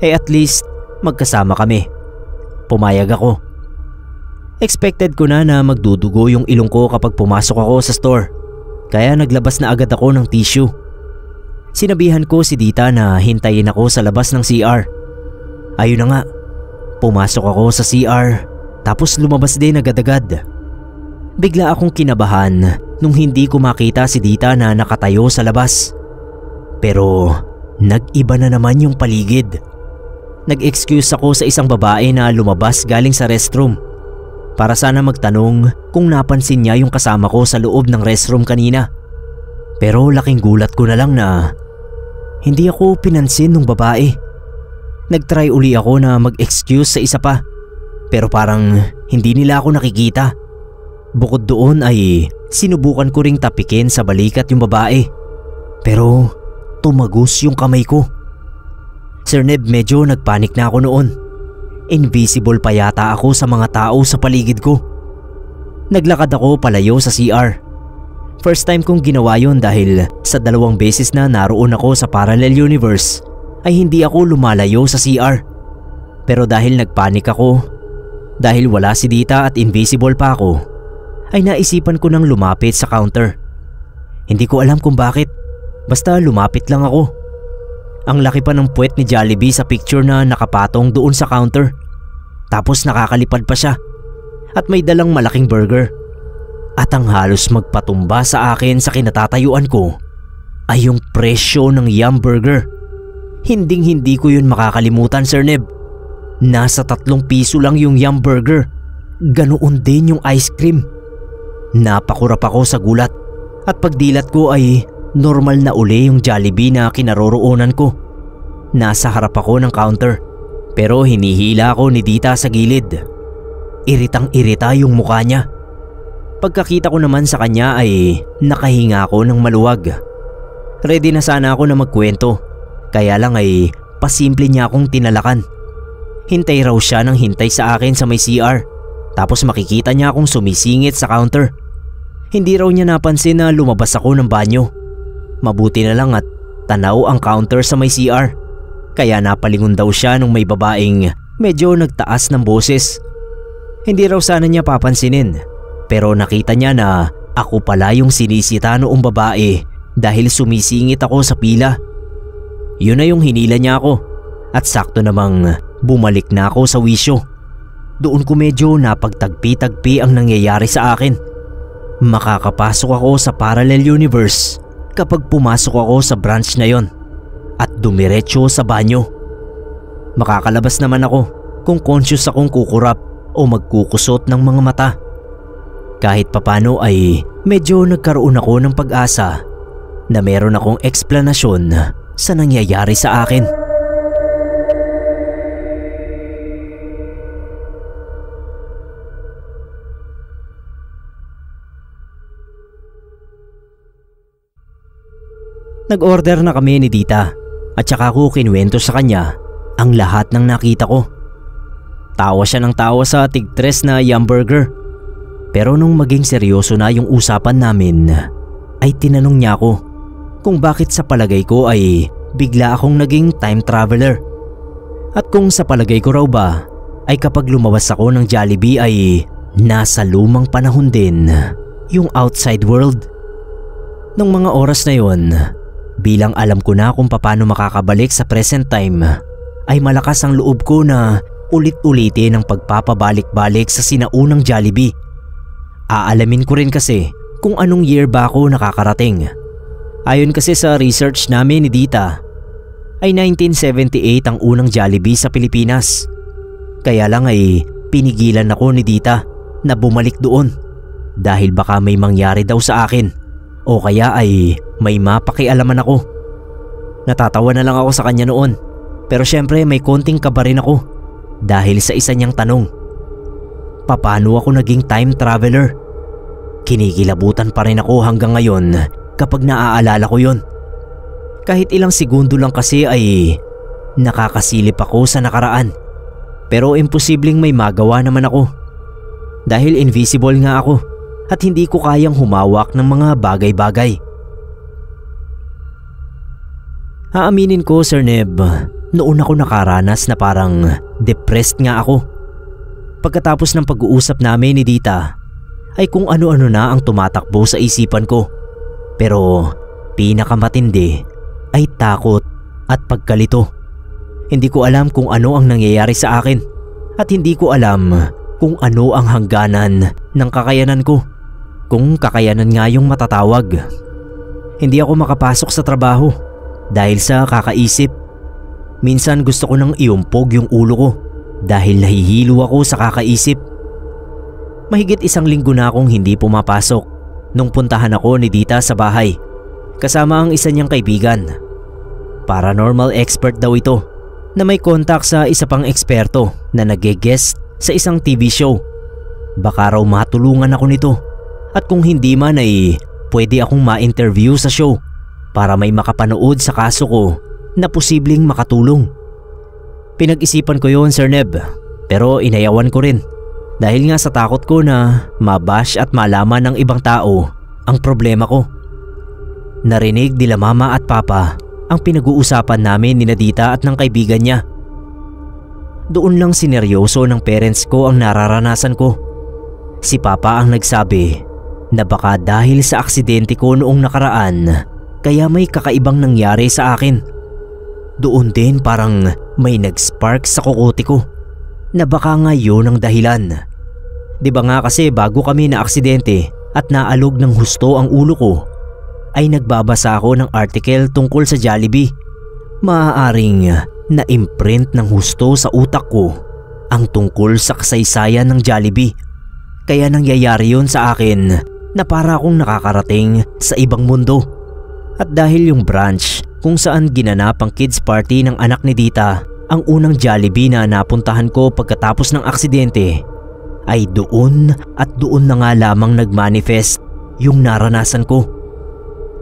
at least magkasama kami. Pumayag ako. Expected ko na magdudugo yung ilong ko kapag pumasok ako sa store, kaya naglabas na agad ako ng tissue. Sinabihan ko si Dita na hintayin ako sa labas ng CR. Ayun na nga, pumasok ako sa CR tapos lumabas din agad-agad. Bigla akong kinabahan nung hindi ko makita si Dita na nakatayo sa labas. Pero nag-iba na naman yung paligid. Nag-excuse ako sa isang babae na lumabas galing sa restroom para sana magtanong kung napansin niya yung kasama ko sa loob ng restroom kanina. Pero laking gulat ko na lang na hindi ako pinansin ng babae. Nag-try uli ako na mag-excuse sa isa pa pero parang hindi nila ako nakikita. Bukod doon ay sinubukan ko ring tapikin sa balikat yung babae pero tumagos yung kamay ko. Sir Neb, medyo nagpanik na ako noon. Invisible pa yata ako sa mga tao sa paligid ko. Naglakad ako palayo sa CR. First time kong ginawa yon dahil sa 2 beses na naroon ako sa parallel universe ay hindi ako lumalayo sa CR. Pero dahil nagpanik ako, dahil wala si Dita at invisible pa ako, ay naisipan ko nang lumapit sa counter. Hindi ko alam kung bakit, basta lumapit lang ako. Ang laki pa ng puwet ni Jollibee sa picture na nakapatong doon sa counter. Tapos nakakalipad pa siya at may dalang malaking burger. At ang halos magpatumba sa akin sa kinatatayuan ko ay yung presyo ng Yum Burger. Hinding-hindi ko yun makakalimutan, Sir Neb. Nasa 3 piso lang yung Yum Burger. Ganoon din yung ice cream. Napakurap ako sa gulat at pagdilat ko ay normal na uli yung Jollibee na kinaroroonan ko. Nasa harap ako ng counter pero hinihila ako ni Dita sa gilid. Iritang-irita yung mukha niya. Pagkakita ko naman sa kanya ay nakahinga ako ng maluwag. Ready na sana ako na magkwento, kaya lang ay pasimple niya akong tinalakan. Hintay raw siya ng hintay sa akin sa may CR, tapos makikita niya akong sumisingit sa counter. Hindi raw niya napansin na lumabas ako ng banyo. Mabuti na lang at tanaw ang counter sa may CR, kaya napalingon daw siya nung may babaeng medyo nagtaas ng boses. Hindi raw sana niya papansinin, pero nakita niya na ako pala yung sinisita noong babae dahil sumisingit ako sa pila. Yun na yung hinila niya ako at sakto namang bumalik na ako sa wisyo. Doon ko medyo napagtagpi-tagpi ang nangyayari sa akin. Makakapasok ako sa parallel universe kapag pumasok ako sa branch na yon at dumiretso sa banyo. Makakalabas naman ako kung conscious akong kukurap o magkukusot ng mga mata. Kahit papano ay medyo nagkaroon ako ng pag-asa na meron akong eksplanasyon sa nangyayari sa akin. Nag-order na kami ni Dita at saka ko kinuwento sa kanya ang lahat ng nakita ko. Tawa siya ng tawa sa tig-3 na hamburger. Pero nung maging seryoso na yung usapan namin, ay tinanong niya ako kung bakit sa palagay ko ay bigla akong naging time traveler. At kung sa palagay ko raw ba ay kapag lumabas ako ng Jollibee ay nasa lumang panahon din yung outside world. Nung mga oras na yon, bilang alam ko na kung paano makakabalik sa present time, ay malakas ang loob ko na ulit-ulitin ang pagpapabalik-balik sa sinaunang Jollibee. Aalamin ko rin kasi kung anong year ba ako nakakarating. Ayon kasi sa research namin ni Dita, ay 1978 ang unang Jollibee sa Pilipinas. Kaya lang ay pinigilan ako ni Dita na bumalik doon dahil baka may mangyari daw sa akin o kaya ay may mapakialaman ako. Natatawa na lang ako sa kanya noon, pero syempre may konting kaba rin ako dahil sa isa niyang tanong. Paano ako naging time traveler? Kinikilabutan pa rin ako hanggang ngayon kapag naaalala ko yon. Kahit ilang segundo lang kasi ay nakakasilip ako sa nakaraan. Pero imposibleng may magawa naman ako. Dahil invisible nga ako at hindi ko kayang humawak ng mga bagay-bagay. Aaminin ko, Sir Neb, noon ako nakaranas na parang depressed nga ako. Pagkatapos ng pag-uusap namin ni Dita, ay kung ano-ano na ang tumatakbo sa isipan ko. Pero pinakamatindi ay takot at pagkalito. Hindi ko alam kung ano ang nangyayari sa akin at hindi ko alam kung ano ang hangganan ng kakayanan ko. Kung kakayanan nga yung matatawag. Hindi ako makapasok sa trabaho dahil sa kakaisip. Minsan gusto ko nang iumpog yung ulo ko dahil nahihilo ako sa kakaisip. Mahigit 1 linggo na akong hindi pumapasok nung puntahan ako ni Dita sa bahay kasama ang isa niyang kaibigan. Paranormal expert daw ito na may contact sa isa pang eksperto na nag-guest sa isang TV show. Baka raw matulungan ako nito at kung hindi man ay pwede akong ma-interview sa show para may makapanood sa kaso ko na posibleng makatulong. Pinag-isipan ko yon, Sir Neb, pero inayawan ko rin dahil nga sa takot ko na mabash at malaman ng ibang tao ang problema ko. Narinig nila Mama at Papa ang pinag-uusapan namin ni Dita at ng kaibigan niya. Doon lang sineryoso ng parents ko ang nararanasan ko. Si Papa ang nagsabi na baka dahil sa aksidente ko noong nakaraan kaya may kakaibang nangyari sa akin. Doon din parang may nag-spark sa kukote ko na baka nga yun ang dahilan. Di ba nga kasi bago kami na aksidente at naalog ng husto ang ulo ko, ay nagbabasa ako ng article tungkol sa Jollibee. Maaaring na-imprint ng husto sa utak ko ang tungkol sa kasaysayan ng Jollibee. Kaya nangyayari yun sa akin na para akong nakakarating sa ibang mundo. At dahil yung branch kung saan ginanap ang kids party ng anak ni Dita ang unang Jollibee na napuntahan ko pagkatapos ng aksidente, ay doon at doon na nga lamang nagmanifest yung naranasan ko.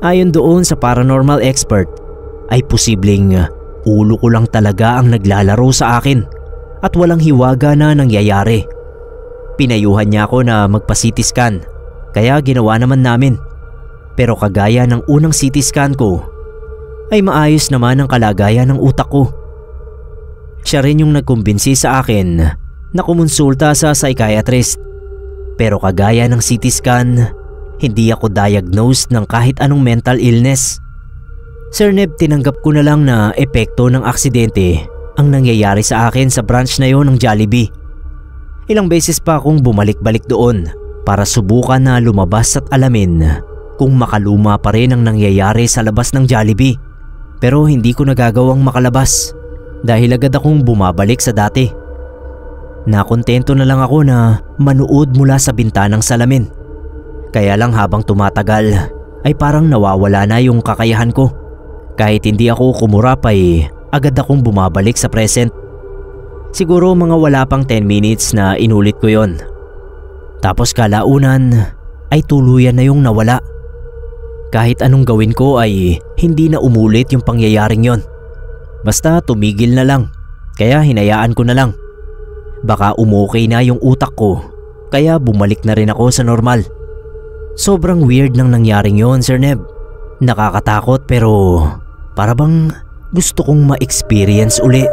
Ayon doon sa paranormal expert, ay posibleng ulo ko lang talaga ang naglalaro sa akin at walang hiwaga na nangyayari. Pinayuhan niya ako na magpa-CT scan, kaya ginawa naman namin. Pero kagaya ng unang CT scan ko, ay maayos naman ang kalagayan ng utak ko. Siya rin yung nagkumbinsi sa akin na kumonsulta sa psychiatrist. Pero kagaya ng CT scan, hindi ako diagnosed ng kahit anong mental illness. Sir Neb, tinanggap ko na lang na epekto ng aksidente ang nangyayari sa akin sa branch na yon ng Jollibee. Ilang beses pa akong bumalik-balik doon para subukan na lumabas at alamin kung makaluma pa rin ang nangyayari sa labas ng Jollibee. Pero hindi ko nagagawang makalabas dahil agad akong bumabalik sa dati. Nakontento na lang ako na manood mula sa bintanang salamin. Kaya lang habang tumatagal ay parang nawawala na yung kakayahan ko. Kahit hindi ako kumurap ay agad akong bumabalik sa present. Siguro mga wala pang 10 minutes na inulit ko yon. Tapos kalaunan ay tuluyan na yung nawala. Kahit anong gawin ko ay hindi na umulit yung pangyayaring yon. Basta tumigil na lang, kaya hinayaan ko na lang. Baka umukay na yung utak ko, kaya bumalik na rin ako sa normal. Sobrang weird nang nangyaring yon, Sir Neb. Nakakatakot pero para bang gusto kong ma-experience uli.